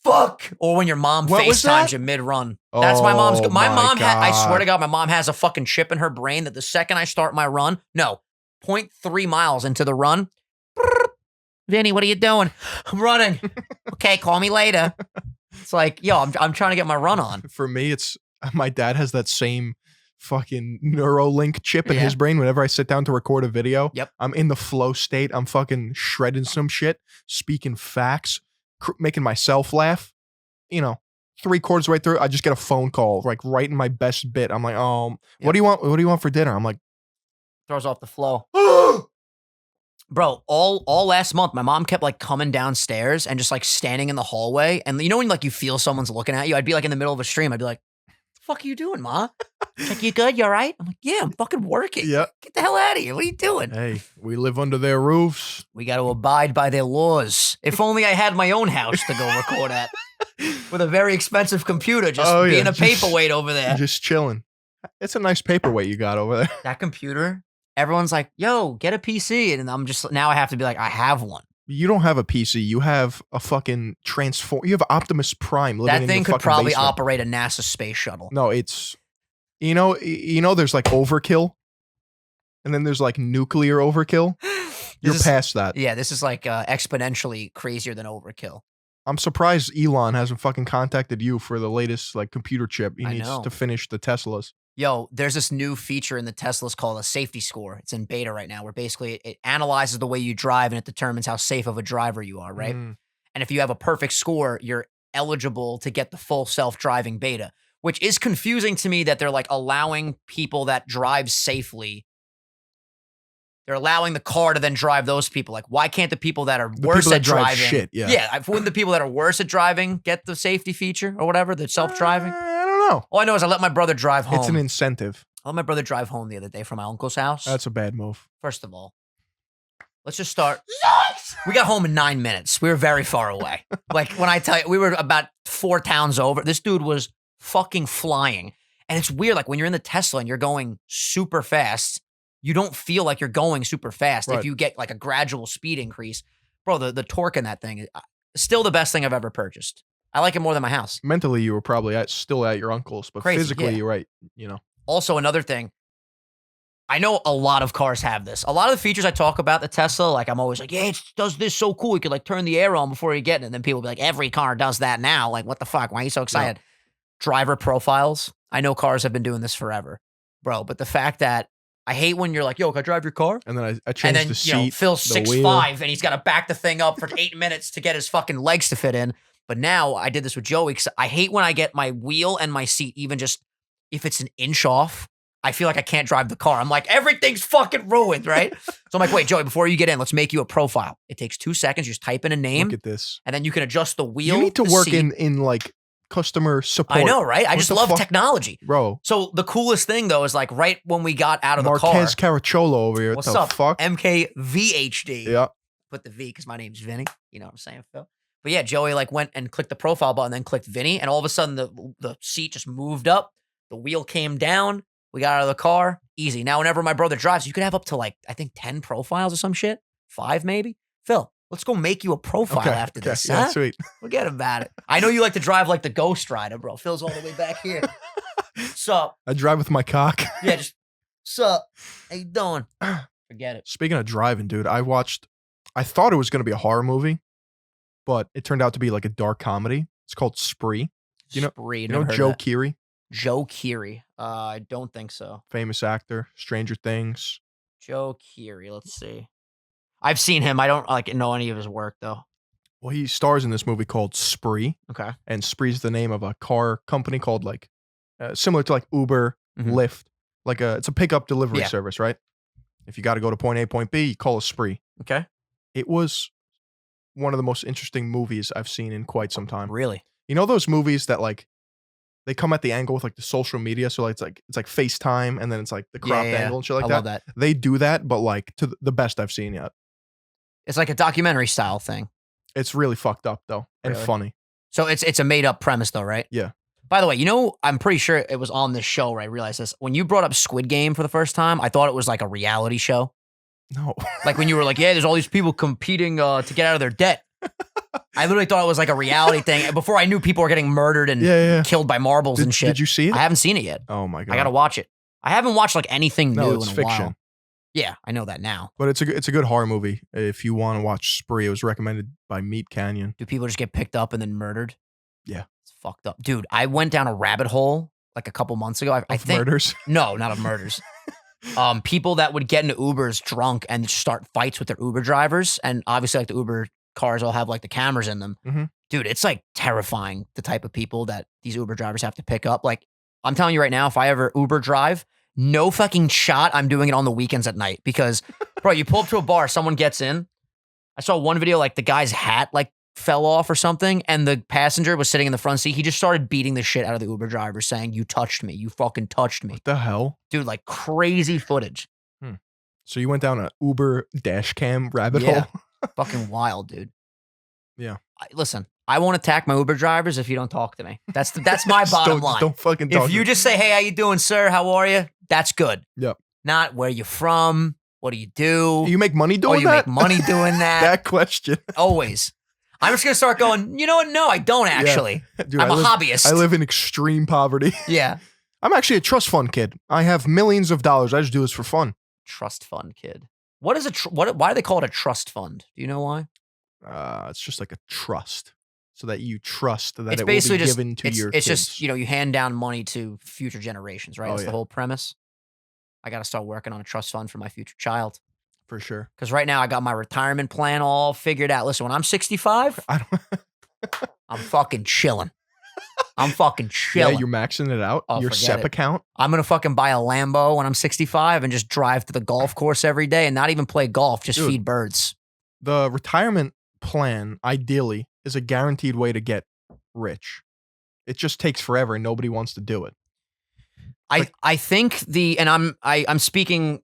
fuck. Or when your mom What was FaceTimes that? you mid-run. That's my mom's. Oh My my mom, I swear God. to God, my mom has a fucking chip in her brain that the second I start my run, 0.3 miles into the run, Vinny, what are you doing? I'm running. Okay, call me later. It's like, yo, I'm trying to get my run on. For me, it's my dad has that same fucking Neuralink chip in Yeah. his brain. Whenever I sit down to record a video, Yep. I'm in the flow state. I'm fucking shredding some shit, speaking facts, making myself laugh. 3/4 way through, I just get a phone call, like right in my best bit. I'm like, what do you want? What do you want for dinner? I'm like, Throws off the flow. Bro, all last month, my mom kept like coming downstairs and just like standing in the hallway. And you know when like you feel someone's looking at you? I'd be like in the middle of a stream. I'd be like, the fuck are you doing, Ma? She's like, you good? You all right? I'm like, yeah, I'm fucking working. yeah, Get the hell out of here. What are you doing? hey, we live under their roofs. We got to abide by their laws. If only I had my own house to go record at with a very expensive computer, just being a paperweight over there. Just chilling. It's a nice paperweight you got over there. That computer, everyone's like, yo, get a PC. And I'm just, now I have to be like, I have one. You don't have a PC. You have a fucking transform. You have Optimus Prime living That in thing your could fucking probably basement. operate a NASA space shuttle. No, it's there's like overkill, and then there's like nuclear overkill. You're past that. Yeah, this is like exponentially crazier than overkill. I'm surprised Elon hasn't fucking contacted you for the latest like computer chip he I needs know. to finish the Teslas. Yo, there's this new feature in the Teslas called a safety score. It's in beta right now, where basically it analyzes the way you drive and it determines how safe of a driver you are, right? Mm. And if you have a perfect score, you're eligible to get the full self-driving beta, which is confusing to me that they're like allowing people that drive safely. They're allowing the car to then drive those people. Like, why can't the people that are worse people that at drive driving? shit, yeah. Yeah. Wouldn't the people that are worse at driving get the safety feature or whatever, the self-driving? I don't know. All I know is I let my brother drive home. It's an incentive. I let my brother drive home the other day from my uncle's house. That's a bad move. First of all, let's just start. We got home in 9 minutes. We were very far away. Like when I tell you, we were about 4 towns over. This dude was fucking flying. And it's weird. Like when you're in the Tesla and you're going super fast, you don't feel like you're going super fast. Right. If you get like a gradual speed increase, bro, the torque in that thing is still the best thing I've ever purchased. I like it more than my house. Mentally, you were probably still at your uncle's, but Crazy, physically, yeah. you're right. Also, another thing, I know a lot of cars have this. A lot of the features I talk about the Tesla, like I'm always like, yeah, it does this so cool. You could like turn the air on before you get it. And then people be like, every car does that now. Like, what the fuck? Why are you so excited? Driver profiles. I know cars have been doing this forever, bro. But the fact that I hate when you're like, yo, can I drive your car? And then I And changed then, the seat. you know, Phil's the 6'5", wheel. and he's got to back the thing up for 8 minutes to get his fucking legs to fit in. But now I did this with Joey because I hate when I get my wheel and my seat even just, if it's an inch off, I feel like I can't drive the car. I'm like, everything's fucking ruined, right? So I'm like, wait, Joey, before you get in, let's make you a profile. It takes 2 seconds. You just type in a name, Look at this. and then you can adjust the wheel. You need to the work seat. in like customer support. I know, right? I What just the love fuck? technology. Bro, So the coolest thing, though, is like right when we got out of the Marquez car. Caracciolo over here. What's What the up? fuck? MKVHD. Yeah. Put the V because my name's Vinny. You know what I'm saying, Phil? But yeah, Joey like went and clicked the profile button, then clicked Vinny, and all of a sudden the seat just moved up. The wheel came down. We got out of the car. Easy. Now, whenever my brother drives, you could have up to like, I think 10 profiles or some shit. 5 maybe. Phil, let's go make you a profile after this. Yeah, Huh? sweet. Forget about it. I know you like to drive like the Ghost Rider, bro. Phil's all the way back here. Sup? I drive with my cock. Yeah, just sup? How you doing? Forget it. Speaking of driving, dude, I thought it was going to be a horror movie. but it turned out to be like a dark comedy. It's called Spree. Spree. You know Joe Keery? Joe Keery. I don't think so. Famous actor, Stranger Things. Joe Keery. Let's see. I've seen him. I don't know any of his work though. Well, he stars in this movie called Spree. Okay. And Spree's the name of a car company called like similar to like Uber, Lyft. It's a pickup delivery service, right? If you got to go to point A, point B, you call a Spree. Okay. It was one of the most interesting movies I've seen in quite some time. Really? You know those movies that like they come at the angle with like the social media, so like it's like FaceTime and then it's like the cropped angle and shit like that. I love that. They do that, but like to the best I've seen yet. It's like a documentary style thing. It's really fucked up though and funny. So it's a made up premise though, right? Yeah. By the way, I'm pretty sure it was on this show where I realized this. When you brought up Squid Game for the first time, I thought it was like a reality show. No. Like when you were like, yeah, there's all these people competing to get out of their debt. I literally thought it was like a reality thing. Before I knew people were getting murdered and killed by marbles and shit. Did you see it? I haven't seen it yet. Oh my God. I got to watch it. I haven't watched like anything new in a fiction. while. Yeah, I know that now. But it's a good horror movie. If you want to watch Spree, it was recommended by Meat Canyon. Do people just get picked up and then murdered? Yeah. It's fucked up. Dude, I went down a rabbit hole like a couple months ago. I think murders? No, not of murders. People that would get into Ubers drunk and start fights with their Uber drivers. And obviously like the Uber cars all have like the cameras in them. Mm-hmm. Dude, it's like terrifying the type of people that these Uber drivers have to pick up. Like I'm telling you right now, if I ever Uber drive, no fucking shot I'm doing it on the weekends at night because, bro, you pull up to a bar, someone gets in. I saw one video like the guy's hat like fell off or something and the passenger was sitting in the front seat. He just started beating the shit out of the Uber driver saying, you touched me. You fucking touched me. What the hell? Dude, like crazy footage. So you went down an Uber dash cam rabbit hole? Fucking wild, dude. Yeah. Listen, I won't attack my Uber drivers if you don't talk to me. That's my bottom line. Don't fucking talk If you just say, hey, how you doing, sir? How are you? That's good. Yep. Not where you from. What do you do? You make money doing you that? make money doing that? That question. Always. I'm just going to start going, you know what? No, I don't actually. Dude, I'm a hobbyist. I live in extreme poverty. Yeah. I'm actually a trust fund kid. I have millions of dollars. I just do this for fun. Trust fund kid. What is why do they call it a trust fund? Do you know why? It's just like a trust. So that you trust that it's it basically will be just, given to your It's kids. just, you hand down money to future generations, right? That's the whole premise. I got to start working on a trust fund for my future child. For sure. Because right now I got my retirement plan all figured out. Listen, when I'm 65, I'm fucking chilling. I'm fucking chilling. Yeah, you're maxing it out. Oh, your SEP account. I'm going to fucking buy a Lambo when I'm 65 and just drive to the golf course every day and not even play golf, just feed birds. The retirement plan, ideally, is a guaranteed way to get rich. It just takes forever and nobody wants to do it. I think I'm speaking,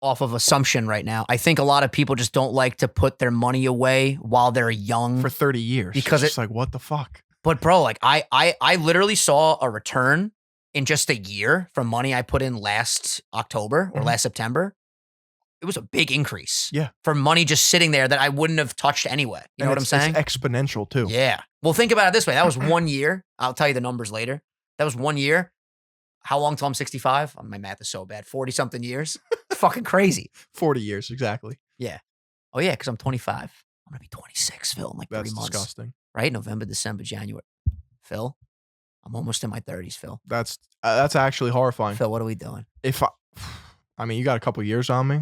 off of assumption right now. I think a lot of people just don't like to put their money away while they're young for 30 years. Because it's like, what the fuck? But bro, like I literally saw a return in just a year from money I put in last October or last September. It was a big increase. Yeah. For money just sitting there that I wouldn't have touched anyway. You know what I'm saying? It's exponential too. Yeah. Well, think about it this way. That was 1 year. I'll tell you the numbers later. That was 1 year. How long till I'm 65? Oh, my math is so bad. 40 something years. It's fucking crazy. 40 years, exactly. Yeah. Oh yeah, because I'm 25. I'm gonna be 26, Phil, in like 3 months. That's disgusting. Right? November, December, January. Phil, I'm almost in my 30s, Phil. That's actually horrifying. Phil, what are we doing? I mean, you got a couple years on me.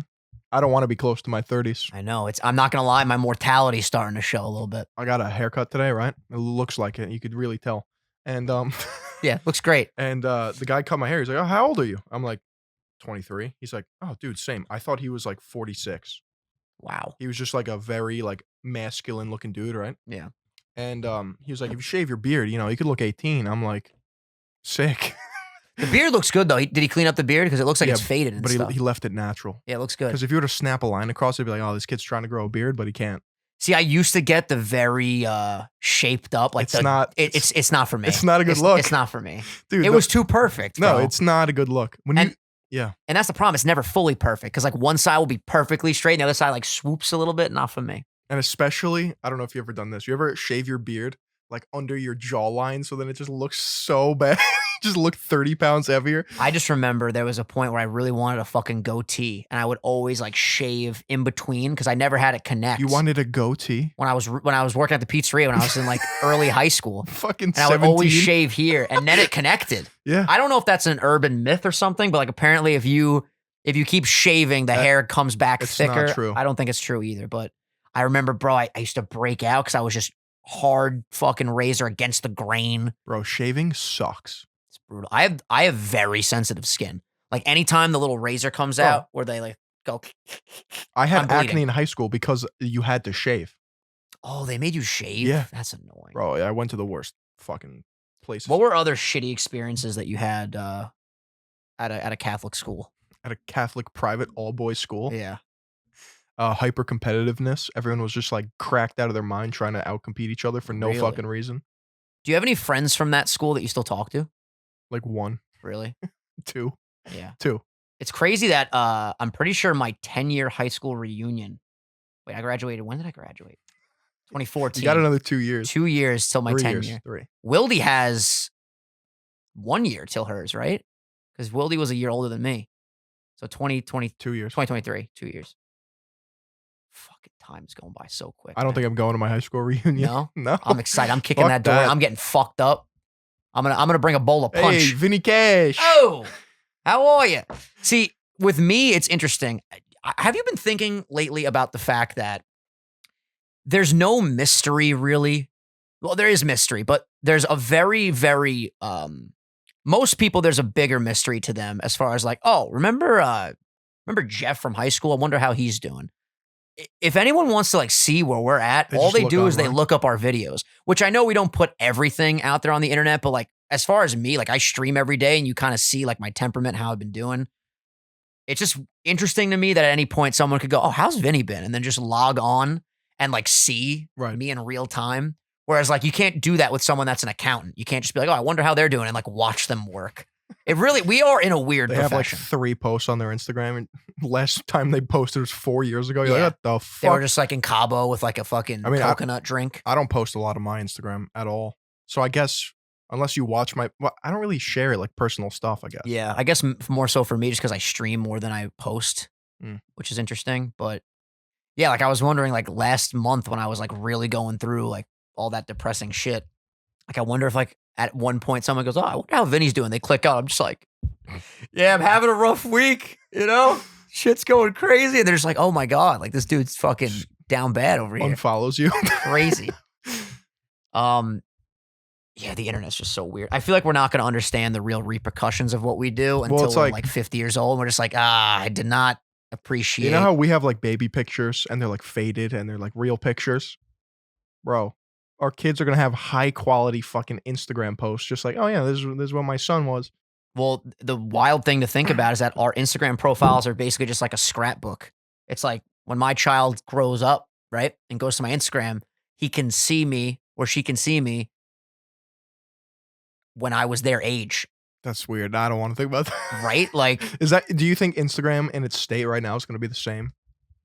I don't want to be close to my 30s. I know. I'm not gonna lie, my mortality's starting to show a little bit. I got a haircut today, right? It looks like it. You could really tell. And yeah, looks great. And the guy cut my hair. He's like, "Oh, how old are you?" I'm like, 23. He's like, "Oh, dude, same." I thought he was like 46. Wow. He was just like a very like masculine looking dude, right? Yeah. And he was like, "If you shave your beard, you could look 18." I'm like, sick. The beard looks good though. Did he clean up the beard? Because it looks like it's faded and but stuff. he left it natural. Yeah, it looks good. Because if you were to snap a line across, it'd be like, "Oh, this kid's trying to grow a beard, but he can't." See, I used to get the very shaped up, like it's not for me. It's not a good look. It's not for me, dude. It was too perfect. No, bro. it's not a good look. And that's the problem. It's never fully perfect because like one side will be perfectly straight, and the other side like swoops a little bit. Not for me. And especially, I don't know if you've ever done this. You ever shave your beard like under your jawline, so then it just looks so bad. Just look 30 pounds heavier. I just remember there was a point where I really wanted a fucking goatee, and I would always like shave in between because I never had it connect. You wanted a goatee? When I was working at the pizzeria when I was in like early high school. Fucking and 17? I would always shave here, and then it connected. Yeah. I don't know if that's an urban myth or something, but like apparently if you keep shaving, the hair comes back thicker. Not true. I don't think it's true either, but I remember, bro, I used to break out because I was just hard fucking razor against the grain. Bro, shaving sucks. It's brutal. I have very sensitive skin. Like anytime the little razor comes out where they like go. I had acne in high school because you had to shave. Oh, they made you shave? Yeah. That's annoying. Bro, I went to the worst fucking places. What were other shitty experiences that you had at a Catholic school? At a Catholic private all-boys school? Yeah. Hyper competitiveness. Everyone was just like cracked out of their mind trying to outcompete each other for no fucking reason. Do you have any friends from that school that you still talk to? Like 1. Really? 2. Yeah. 2. It's crazy that I'm pretty sure my 10-year high school reunion. Wait, I graduated. When did I graduate? 2014. You got another 2 years. 2 years till my 10 year. 3. Wildy has 1 year till hers, right? Because Wildy was a year older than me. So 2020, 2 years. 2023, 2 years. Fucking time is going by so quick. I don't think I'm going to my high school reunion. No? No. I'm excited. I'm kicking that door. that. I'm getting fucked up. I'm gonna bring a bowl of punch. Hey, Vinny Cash. Oh, how are you? See, with me, it's interesting. Have you been thinking lately about the fact that there's no mystery really? Well, there is mystery, but there's a very, very, most people, there's a bigger mystery to them as far as like, oh, remember Jeff from high school? I wonder how he's doing. If anyone wants to like see where we're at, all they do is they look up our videos, which I know we don't put everything out there on the internet, but like as far as me, like I stream every day and you kind of see like my temperament, how I've been doing. It's just interesting to me that at any point someone could go, oh, how's Vinny been? And then just log on and like see me in real time. Whereas like you can't do that with someone that's an accountant. You can't just be like, oh, I wonder how they're doing and like watch them work. We are in a weird profession. They have like 3 posts on their Instagram, and last time they posted was 4 years ago. You're like, what the fuck? They were just like in Cabo with like a fucking coconut drink. I don't post a lot of my Instagram at all. So I guess unless you watch I don't really share like personal stuff, I guess. Yeah, I guess more so for me just because I stream more than I post, which is interesting. But yeah, like I was wondering like last month when I was like really going through like all that depressing shit, like I wonder if like at one point someone goes, oh, I wonder how Vinny's doing. They click out. I'm just like, yeah, I'm having a rough week, you know? Shit's going crazy. And they're just like, oh my God, like this dude's fucking down bad over here. Unfollows you. Crazy. Yeah, the internet's just so weird. I feel like we're not going to understand the real repercussions of what we do until we're like 50 years old. And we're just like, I did not appreciate. You know how we have like baby pictures and they're like faded and they're like real pictures? Bro, our kids are going to have high quality fucking Instagram posts. Just like, oh yeah, this is what my son was. Well, the wild thing to think about is that our Instagram profiles are basically just like a scrapbook. It's like when my child grows up, right, and goes to my Instagram, he can see me or she can see me when I was their age. That's weird. I don't want to think about that. Right? Like, do you think Instagram in its state right now is going to be the same?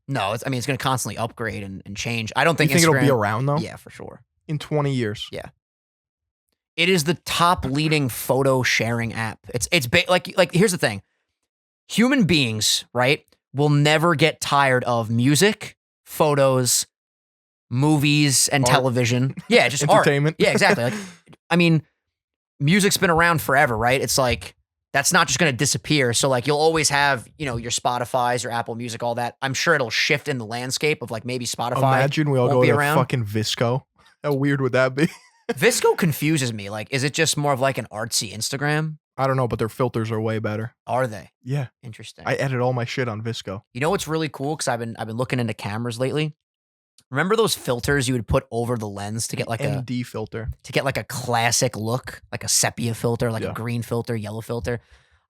No, it's going to constantly upgrade and change. I don't think you think Instagram, it'll be around though? Yeah, for sure. In 20 years. Yeah. It is the top leading photo sharing app. It's like here's the thing. Human beings, right, will never get tired of music, photos, movies, and art. Television. Yeah, just entertainment. Art. Yeah, exactly. Like, I mean, music's been around forever, right? It's like that's not just going to disappear. So like you'll always have, you know, your Spotify's, your Apple Music, all that. I'm sure it'll shift in the landscape of like maybe Spotify. Imagine we all go to around. Fucking Visco. How weird would that be? Visco confuses me. Like, is it just more of like an artsy Instagram? I don't know, but their filters are way better. Are they? Yeah. Interesting. I edit all my shit on Visco. You know what's really cool? Because I've been looking into cameras lately. Remember those filters you would put over the lens to get like a MD filter to get like a classic look, like a sepia filter, like a green filter, yellow filter.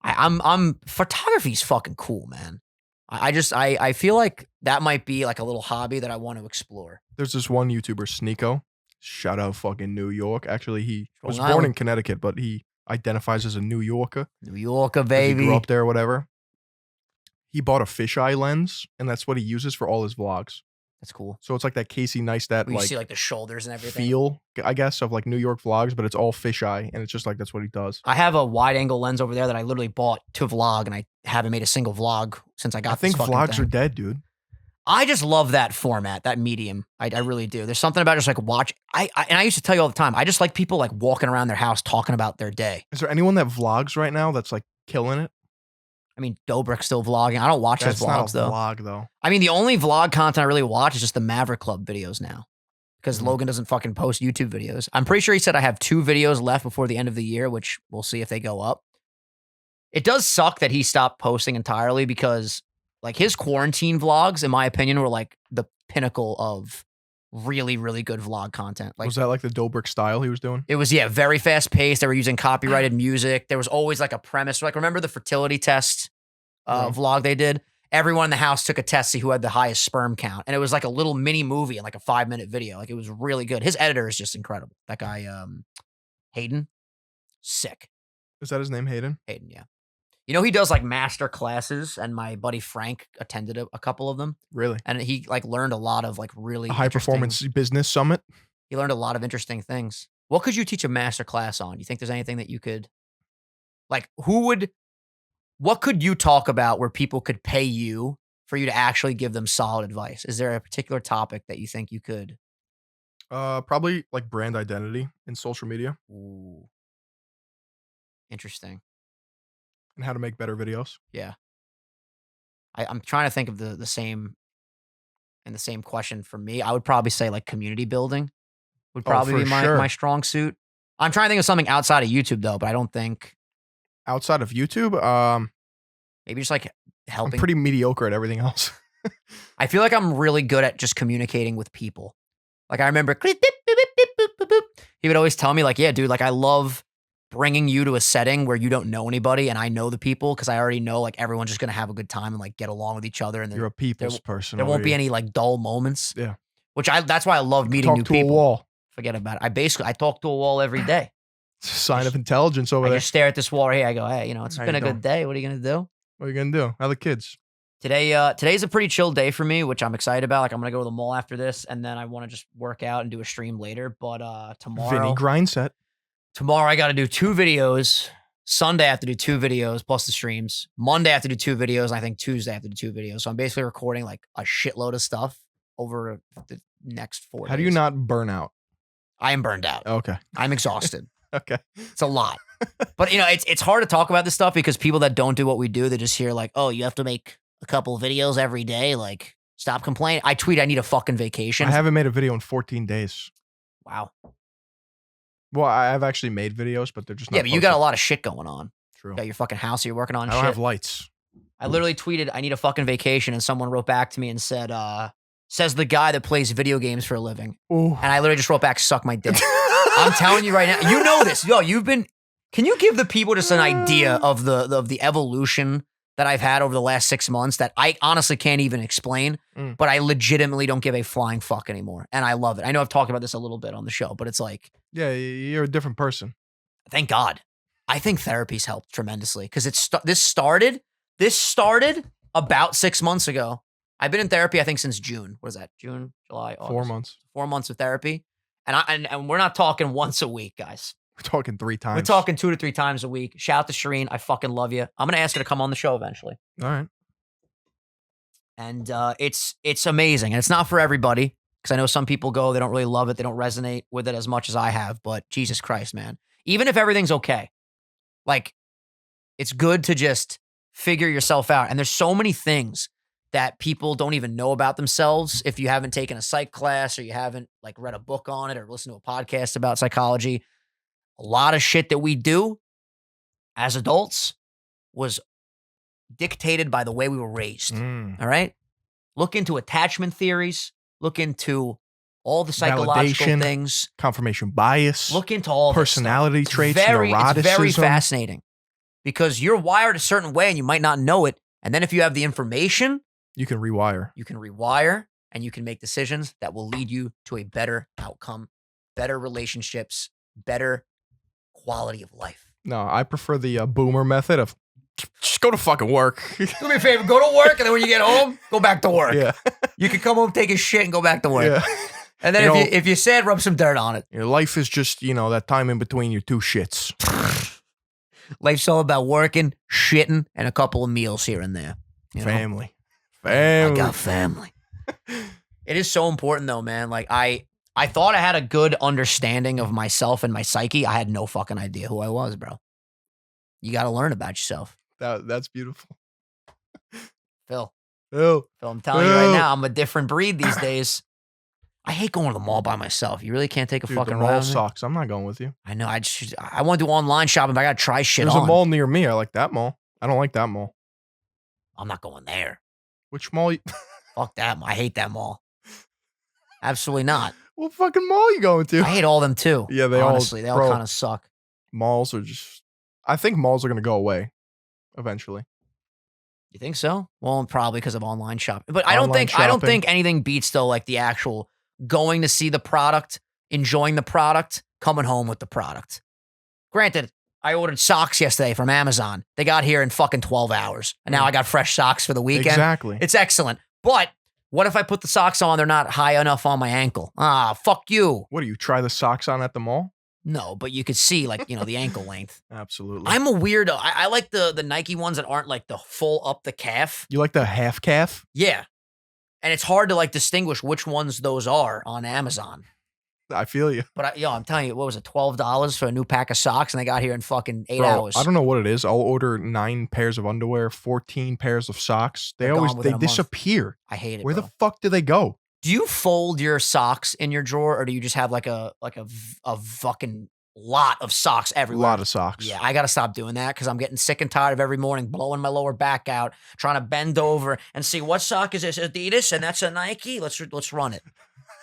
I'm photography's fucking cool, man. I feel like that might be like a little hobby that I want to explore. There's this one YouTuber, Sneeko. Shout out fucking New York. Actually, he was Island. born in Connecticut, but he identifies as a New Yorker. New Yorker, baby. He grew up there or whatever. He bought a fisheye lens, and that's what he uses for all his vlogs. That's cool. So it's like that Casey Neistat Where you like see like the shoulders and everything. feel, I guess, of like New York vlogs, but it's all fisheye, and it's just like that's what he does. I have a wide angle lens over there that I literally bought to vlog, and I haven't made a single vlog since I got. I think this vlogs thing. are dead, dude. I just love that format, that medium. I really do. There's something about just like watch. And I used to tell you all the time. I just like people like walking around their house talking about their day. Is there anyone that vlogs right now that's like killing it? I mean, Dobrik's still vlogging. I don't watch his vlogs though. Vlog though. I mean, the only vlog content I really watch is just the Maverick Club videos now, because Mhm. Logan doesn't fucking post YouTube videos. I'm pretty sure he said I have 2 videos left before the end of the year, which we'll see if they go up. It does suck that he stopped posting entirely because like his quarantine vlogs, in my opinion, were like the pinnacle of really, really good vlog content. Like, Was that like the Dobrik style he was doing? it was, yeah, very fast paced. They were using copyrighted music. There was always like a premise. Like, remember the fertility test vlog they did? Everyone in the house took a test to see who had the highest sperm count. And it was like a little mini movie and like a 5-minute video. Like, it was really good. His editor is just incredible. That guy, Hayden, sick. Is that his name, Hayden? Hayden, yeah. You know, he does like master classes, and my buddy Frank attended a couple of them. Really? And he like learned a lot of like really A high performance business summit? He learned a lot of interesting things. What could you teach a master class on? You think there's anything that you could, like, what could you talk about where people could pay you for you to actually give them solid advice? Is there a particular topic that you think you could? Probably like brand identity in social media Ooh, interesting. and how to make better videos. Yeah. I'm trying to think of the same question for me. I would probably say like community building would probably for be my, sure. my strong suit. I'm trying to think of something outside of YouTube though, but I don't think Outside of YouTube, maybe just like I'm helping. pretty mediocre at everything else. I feel like I'm really good at just communicating with people. Like I remember he would always tell me like, yeah, dude, like I love bringing you to a setting where you don't know anybody and I know the people because I already know like everyone's just going to have a good time and like get along with each other. And You're a people's person. there won't be any like dull moments. Yeah. That's why I love meeting new Talk to people. a wall. Forget about it. I talk to a wall every day. It's a sign of intelligence over I there. just stare at this wall right here. I go, hey, it's How been you a good day. What are you going to do? What are you gonna do? How are the kids? Today's a pretty chill day for me, which I'm excited about. Like I'm gonna go to the mall after this, and then I want to just work out and do a stream later. But tomorrow, Vinny grind set. I got to do 2 videos. Sunday I have to do 2 videos plus the streams. Monday I have to do 2 videos. And I think Tuesday I have to do 2 videos. So I'm basically recording like a shitload of stuff over the next 4 days. How do you not burn out? I am burned out. Okay. I'm exhausted. Okay. It's a lot. But it's hard to talk about this stuff because people that don't do what we do, they just hear like, oh, you have to make a couple of videos every day. Like, stop complaining. I tweet I need a fucking vacation. I haven't made a video in 14 days. Wow. Well, I've actually made videos, but they're just not. Yeah, but you got a lot of shit going on. True. You got your fucking house you're working on. I Shit. don't have lights. I literally tweeted I need a fucking vacation, and someone wrote back to me and said, says the guy that plays video games for a living. Ooh. And I literally just wrote back, suck my dick. I'm telling you right now, you know this. Yo, can you give the people just an idea of the evolution that I've had over the last 6 months that I honestly can't even explain, but I legitimately don't give a flying fuck anymore. And I love it. I know I've talked about this a little bit on the show, but it's like, Yeah, you're a different person. thank God. I think therapy's helped tremendously because this started about 6 months ago. I've been in therapy, I think, since June. What is that? June, July, August. 4 months. 4 months of therapy. And we're not talking once a week, guys. We're talking 3 times. We're talking 2 to 3 times a week. Shout out to Shireen. I fucking love you. I'm going to ask her to come on the show eventually. All right. And it's amazing. And it's not for everybody because I know some people go, they don't really love it. They don't resonate with it as much as I have. But Jesus Christ, man. Even if everything's okay, like, it's good to just figure yourself out. And there's so many things that people don't even know about themselves if you haven't taken a psych class or you haven't like read a book on it or listened to a podcast about psychology. A lot of shit that we do as adults was dictated by the way we were raised. All right? Look into attachment theories. Look into all the psychological Validation, things. Confirmation bias. Look into all personality this stuff. traits, It's neuroticism. very fascinating because you're wired a certain way and you might not know it. And then if you have the information, You can rewire. you can rewire and you can make decisions that will lead you to a better outcome, better relationships, better quality of life. No, I prefer the boomer method of Just go to fucking work. Do me a favor, go to work, and then when you get home, go back to work. Yeah. You can come home, take a shit, and go back to work. Yeah. And then if you're sad, rub some dirt on it. Your life is just, that time in between your two shits. Life's all about working, shitting, and a couple of meals here and there. Family. I got family. It is so important, though, man. Like, I thought I had a good understanding of myself and my psyche. I had no fucking idea who I was, bro. You got to learn about yourself. That's beautiful. Phil, Ew. I'm telling you right now, I'm a different breed these days. I hate going to the mall by myself. You really can't take a fucking the ride. mall sucks. I'm not going with you. I know. I want to do online shopping, but I got to try shit There's on. a mall near me. I like that mall. I don't like that mall. I'm not going there. Which mall? Fuck that mall. I hate that mall. Absolutely not. What fucking mall you going to? I hate all them too. Yeah, they honestly, they all kind of suck. Malls are just. I think malls are gonna go away eventually. You think so? Well, probably because of online shopping. But I don't think anything beats though like the actual going to see the product, enjoying the product, coming home with the product. Granted, I ordered socks yesterday from Amazon. They got here in fucking 12 hours. And now I got fresh socks for the weekend. Exactly. It's excellent. But what if I put the socks on, they're not high enough on my ankle? Fuck you. What, do you try the socks on at the mall? No, but you could see like, the ankle length. Absolutely. I'm a weirdo. I like the Nike ones that aren't like the full up the calf. You like the half calf? Yeah. And it's hard to like distinguish which ones those are on Amazon. I feel you. But I'm telling you, what was it, $12 for a new pack of socks, and they got here in fucking 8 hours. I don't know what it is. I'll order 9 pairs of underwear, 14 pairs of socks. They disappear. I hate it. Where the fuck do they go? Do you fold your socks in your drawer, or do you just have like a fucking lot of socks everywhere? A lot of socks. Yeah, I got to stop doing that because I'm getting sick and tired of every morning blowing my lower back out, trying to bend over and see what sock is this, Adidas, and that's a Nike. Let's run it.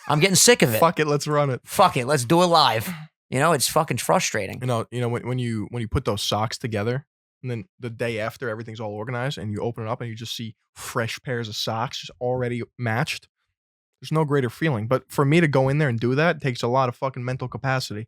I'm getting sick of it. Fuck it, let's run it. Fuck it, let's do it live. It's fucking frustrating. When you put those socks together, and then the day after everything's all organized, and you open it up and you just see fresh pairs of socks just already matched. There's no greater feeling. But for me to go in there and do that takes a lot of fucking mental capacity.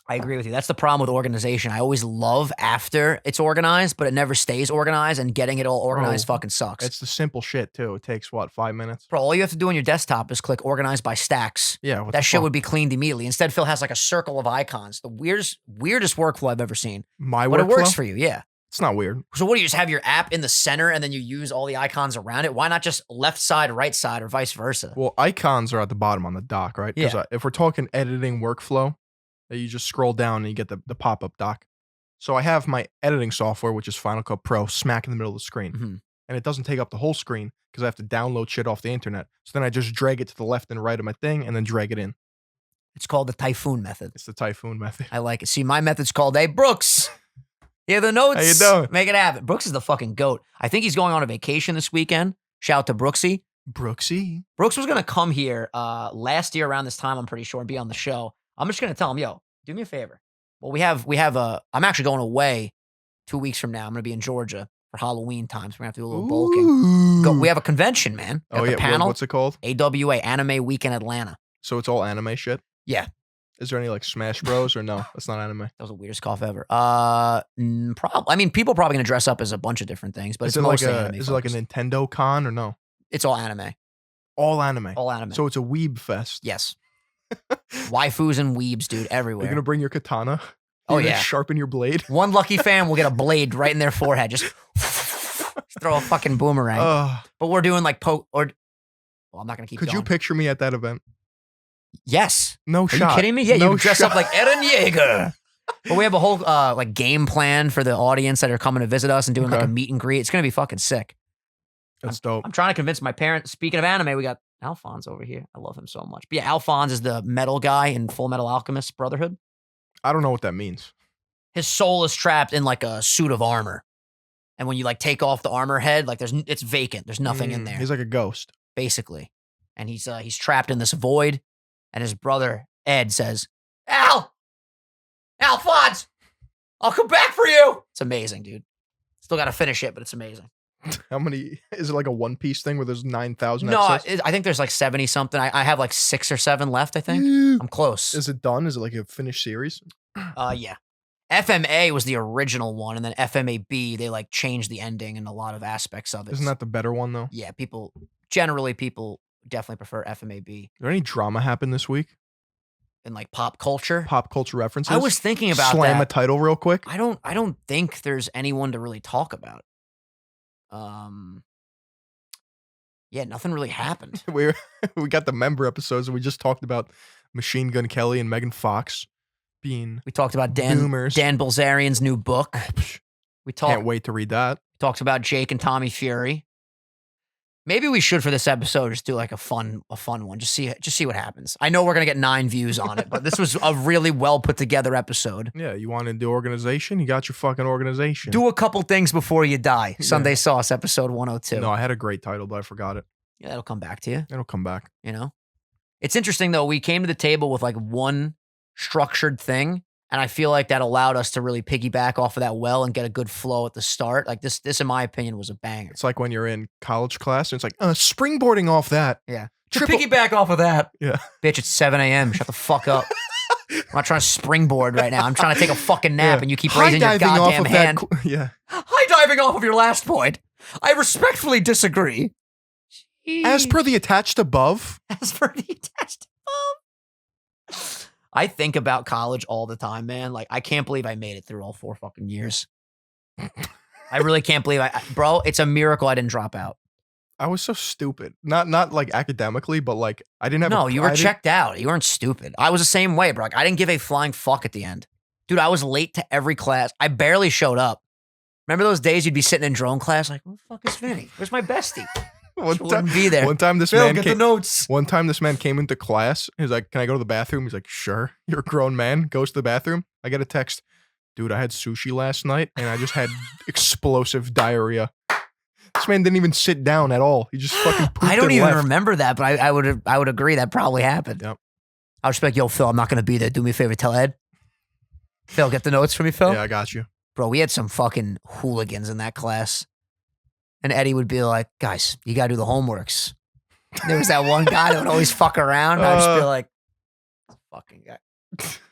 I agree with you. That's the problem with organization. I always love after it's organized, but it never stays organized, and getting it all organized fucking sucks. It's the simple shit, too. It takes, 5 minets? Bro, all you have to do on your desktop is click organize by stacks. Yeah. That shit would be cleaned immediately. Instead, Phil has like a circle of icons. The weirdest workflow I've ever seen. But it works for you, yeah. It's not weird. So what do you just have your app in the center and then you use all the icons around it? Why not just left side, right side, or vice versa? Well, icons are at the bottom on the dock, right? Yeah. If we're talking editing workflow, you just scroll down and you get the pop-up dock. So I have my editing software, which is Final Cut Pro, smack in the middle of the screen. Mm-hmm. And it doesn't take up the whole screen because I have to download shit off the internet. So then I just drag it to the left and right of my thing and then drag it in. It's called the Typhoon method. It's the Typhoon method. I like it. See, my method's called, hey, Brooks. Yeah, the notes. How you doing? Make it happen. Brooks is the fucking goat. I think he's going on a vacation this weekend. Shout out to Brooksy. Brooksy. Brooks was going to come here last year around this time, I'm pretty sure, and be on the show. I'm just going to tell him, yo, do me a favor. Well, I'm actually going away 2 weeks from now. I'm going to be in Georgia for Halloween time, so we're going to have to do a little bulking. We have a convention, man. Oh, yeah. Panel. What's it called? AWA, Anime Week in Atlanta. So it's all anime shit? Yeah. Is there any like Smash Bros or no? That's not anime. That was the weirdest cough ever. People probably going to dress up as a bunch of different things, but it's mostly anime. Is it like a Nintendo con or no? It's all anime. All anime? All anime. So it's a weeb fest? Yes. Waifus and weebs, dude, everywhere. You're going to bring your katana? Oh, yeah. Sharpen your blade? One lucky fan will get a blade right in their forehead. Just throw a fucking boomerang. But we're doing like I'm not going to keep going. Could you picture me at that event? Yes. No shot. Are you kidding me? Yeah, no you dress shot. up like Eren Yeager. But we have a whole like game plan for the audience that are coming to visit us and doing like a meet and greet. It's going to be fucking sick. That's dope. I'm trying to convince my parents. Speaking of anime, we got Alphonse over here. I love him so much. But yeah, Alphonse is the metal guy in Full Metal Alchemist Brotherhood. I don't know what that means. His soul is trapped in like a suit of armor. And when you like take off the armor head, like it's vacant. There's nothing in there. He's like a ghost. Basically. And he's trapped in this void. And his brother, Ed, says, Alphonse, I'll come back for you. It's amazing, dude. Still got to finish it, but it's amazing. How many? Is it like a One Piece thing where there's 9,000 No, episodes? I think there's like 70 something. I have like 6 or 7 left, I think. I'm close. Is it done? Is it like a finished series? Yeah. FMA was the original one, and then FMAB, they like changed the ending and a lot of aspects of it. Isn't that the better one though? Yeah, people definitely prefer FMAB. Is there any drama happen this week? In like pop culture references? I was thinking about Slam that. a title real quick. I don't think there's anyone to really talk about. Yeah, nothing really happened. we got the member episodes, and we just talked about Machine Gun Kelly and Megan Fox being. We talked about Dan Bilzerian's new book. Can't wait to read that. Talked about Jake and Tommy Fury. Maybe we should for this episode just do like a fun one. Just see what happens. I know we're gonna get 9 views on it, but this was a really well put together episode. Yeah, you want to do organization? You got your fucking organization. Do a couple things before you die. Sunday Sauce episode 102. No, I had a great title, but I forgot it. Yeah, that'll come back to you. It'll come back. You know, it's interesting though. We came to the table with like one structured thing, and I feel like that allowed us to really piggyback off of that well and get a good flow at the start. Like this in my opinion, was a banger. It's like when you're in college class and it's like, springboarding off that. Yeah. Piggyback off of that. Yeah. Bitch, it's 7 a.m. Shut the fuck up. I'm not trying to springboard right now. I'm trying to take a fucking nap and you keep raising your goddamn hand. High diving off of your last point. I respectfully disagree. Jeez. As per the attached above. I think about college all the time, man. Like, I can't believe I made it through all 4 fucking years. I really can't believe bro, it's a miracle I didn't drop out. I was so stupid. Not like academically, but like I didn't have. No, you were checked out. You weren't stupid. I was the same way, bro. Like, I didn't give a flying fuck at the end. Dude, I was late to every class. I barely showed up. Remember those days you'd be sitting in drone class like, who the fuck is Vinny? Where's my bestie? Wouldn't be there. One time this man came into class. He's like, "Can I go to the bathroom?" He's like, "Sure." You're a grown man. Goes to the bathroom. I get a text. Dude, I had sushi last night and I just had explosive diarrhea. This man didn't even sit down at all. He just fucking pooped. I don't even remember that, but I would agree that probably happened. Yep. I was like, yo, Phil, I'm not going to be there. Do me a favor. Tell Ed. Phil, get the notes for me, Phil. Yeah, I got you. Bro, we had some fucking hooligans in that class. And Eddie would be like, guys, you got to do the homeworks. There was that one guy that would always fuck around. I'd just be like, fucking guy.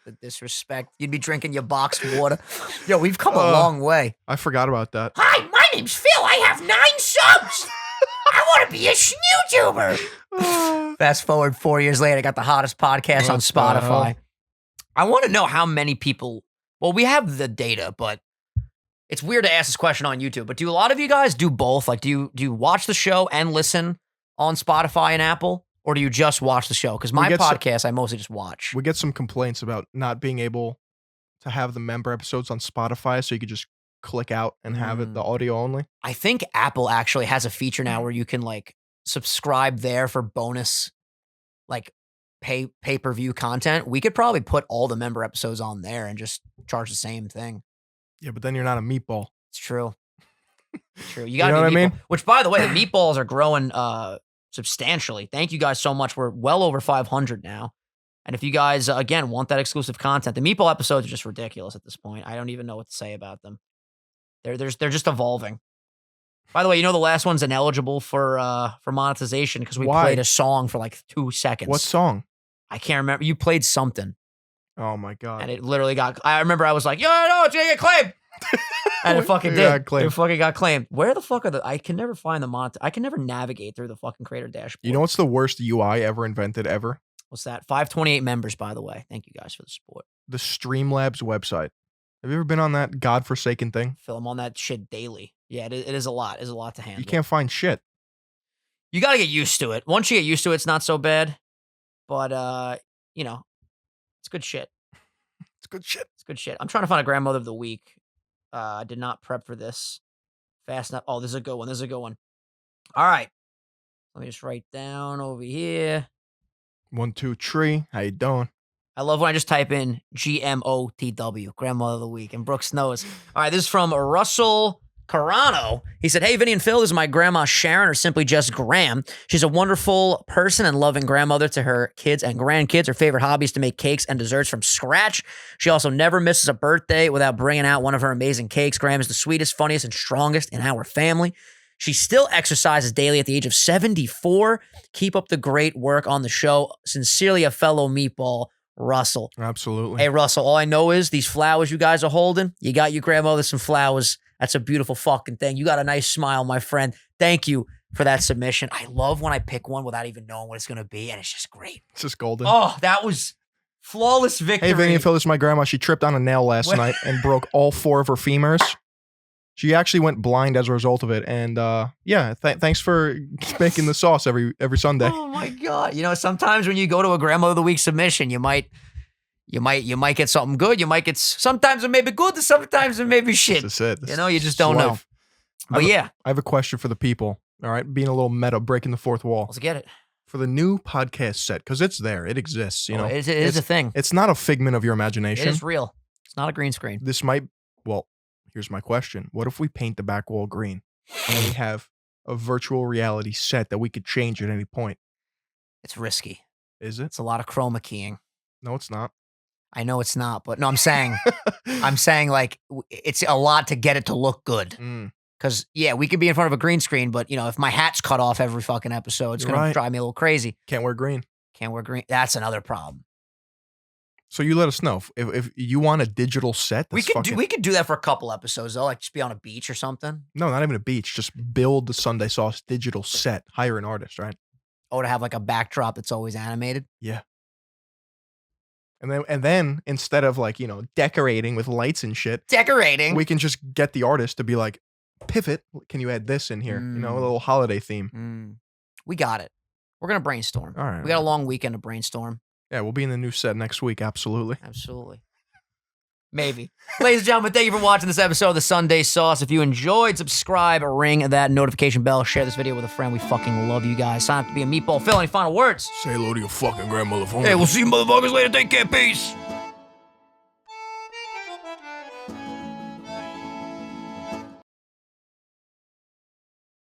The disrespect. You'd be drinking your boxed water. Yo, we've come a long way. I forgot about that. Hi, my name's Phil. I have 9 subs. I want to be a YouTuber. Fast forward 4 years later, I got the hottest podcast on Spotify. I want to know how many people, well, we have the data, but it's weird to ask this question on YouTube, but do a lot of you guys do both? Like, do you watch the show and listen on Spotify and Apple? Or do you just watch the show? Because my podcast, I mostly just watch. We get some complaints about not being able to have the member episodes on Spotify, so you could just click out and have it the audio only. I think Apple actually has a feature now where you can like subscribe there for bonus, like pay-per-view content. We could probably put all the member episodes on there and just charge the same thing. Yeah, but then you're not a meatball. It's true. It's true. You got to know be what I mean? Which, by the way, the meatballs are growing substantially. Thank you guys so much. We're well over 500 now. And if you guys, again, want that exclusive content, the meatball episodes are just ridiculous at this point. I don't even know what to say about them. They're just evolving. By the way, you know the last one's ineligible for monetization because we played a song for like 2 seconds. What song? I can't remember. You played something. Oh my God. And it literally I remember I was like, yo, no, it's gonna get claimed. And it fucking did. It fucking got claimed. Where the fuck are I can never find I can never navigate through the fucking creator dashboard. You know what's the worst UI ever invented ever? What's that? 528 members, by the way. Thank you guys for the support. The Streamlabs website. Have you ever been on that godforsaken thing? Phil, I'm on that shit daily. Yeah, it is a lot. It's a lot to handle. You can't find shit. You got to get used to it. Once you get used to it, it's not so bad. But, you know, it's good shit. It's good shit. It's good shit. I'm trying to find a grandmother of the week. I did not prep for this fast enough. Oh, this is a good one. This is a good one. All right. Let me just write down over here. 1, 2, 3. How you doing? I love when I just type in GMOTW, grandmother of the week, and Brooks knows. All right, this is from Russell Carano. He said, hey, Vinny and Phil, this is my grandma Sharon, or simply just Graham. She's a wonderful person and loving grandmother to her kids and grandkids. Her favorite hobby is to make cakes and desserts from scratch. She also never misses a birthday without bringing out one of her amazing cakes. Graham is the sweetest, funniest, and strongest in our family. She still exercises daily at the age of 74. Keep up the great work on the show. Sincerely, a fellow meatball, Russell. Absolutely. Hey, Russell, all I know is these flowers you guys are holding, you got your grandmother some flowers. That's a beautiful fucking thing. You got a nice smile, my friend. Thank you for that submission. I love when I pick one without even knowing what it's going to be, and it's just great. It's just golden. Oh, that was flawless victory. Hey, Vinny, Phil, this is my grandma. She tripped on a nail last night and broke all 4 of her femurs. She actually went blind as a result of it. And thanks for making the sauce every Sunday. Oh my God. You know, sometimes when you go to a grandmother of the week submission, you might get something good. You might get, sometimes it may be good, sometimes it may be shit. This is it. You know, you just don't know. But I have a question for the people. All right. Being a little meta, breaking the fourth wall. Let's get it. For the new podcast set, because it's there. It exists. You know, it is a thing. It's not a figment of your imagination. It is real. It's not a green screen. Here's my question. What if we paint the back wall green and we have a virtual reality set that we could change at any point? It's risky. Is it? It's a lot of chroma keying. No, it's not. I know it's not, but no, I'm saying like it's a lot to get it to look good. Because, we could be in front of a green screen, but, you know, if my hat's cut off every fucking episode, it's going to drive me a little crazy. Can't wear green. That's another problem. So you let us know if you want a digital set. We could do that for a couple episodes though, like just be on a beach or something. No, not even a beach. Just build the Sunday Sauce digital set. Hire an artist, right? Oh, to have like a backdrop that's always animated. Yeah. And then instead of like, you know, decorating with lights and shit, we can just get the artist to be like, pivot. Can you add this in here? You know, a little holiday theme. We got it. We're gonna brainstorm. All right. We got a long weekend to brainstorm. Yeah, we'll be in the new set next week. Absolutely. Maybe. Ladies and gentlemen, thank you for watching this episode of the Sunday Sauce. If you enjoyed, subscribe, ring that notification bell, share this video with a friend. We fucking love you guys. Sign up to be a meatball. Phil, any final words? Say hello to your fucking grandmother for me. Hey, we'll see you motherfuckers later. Take care. Peace.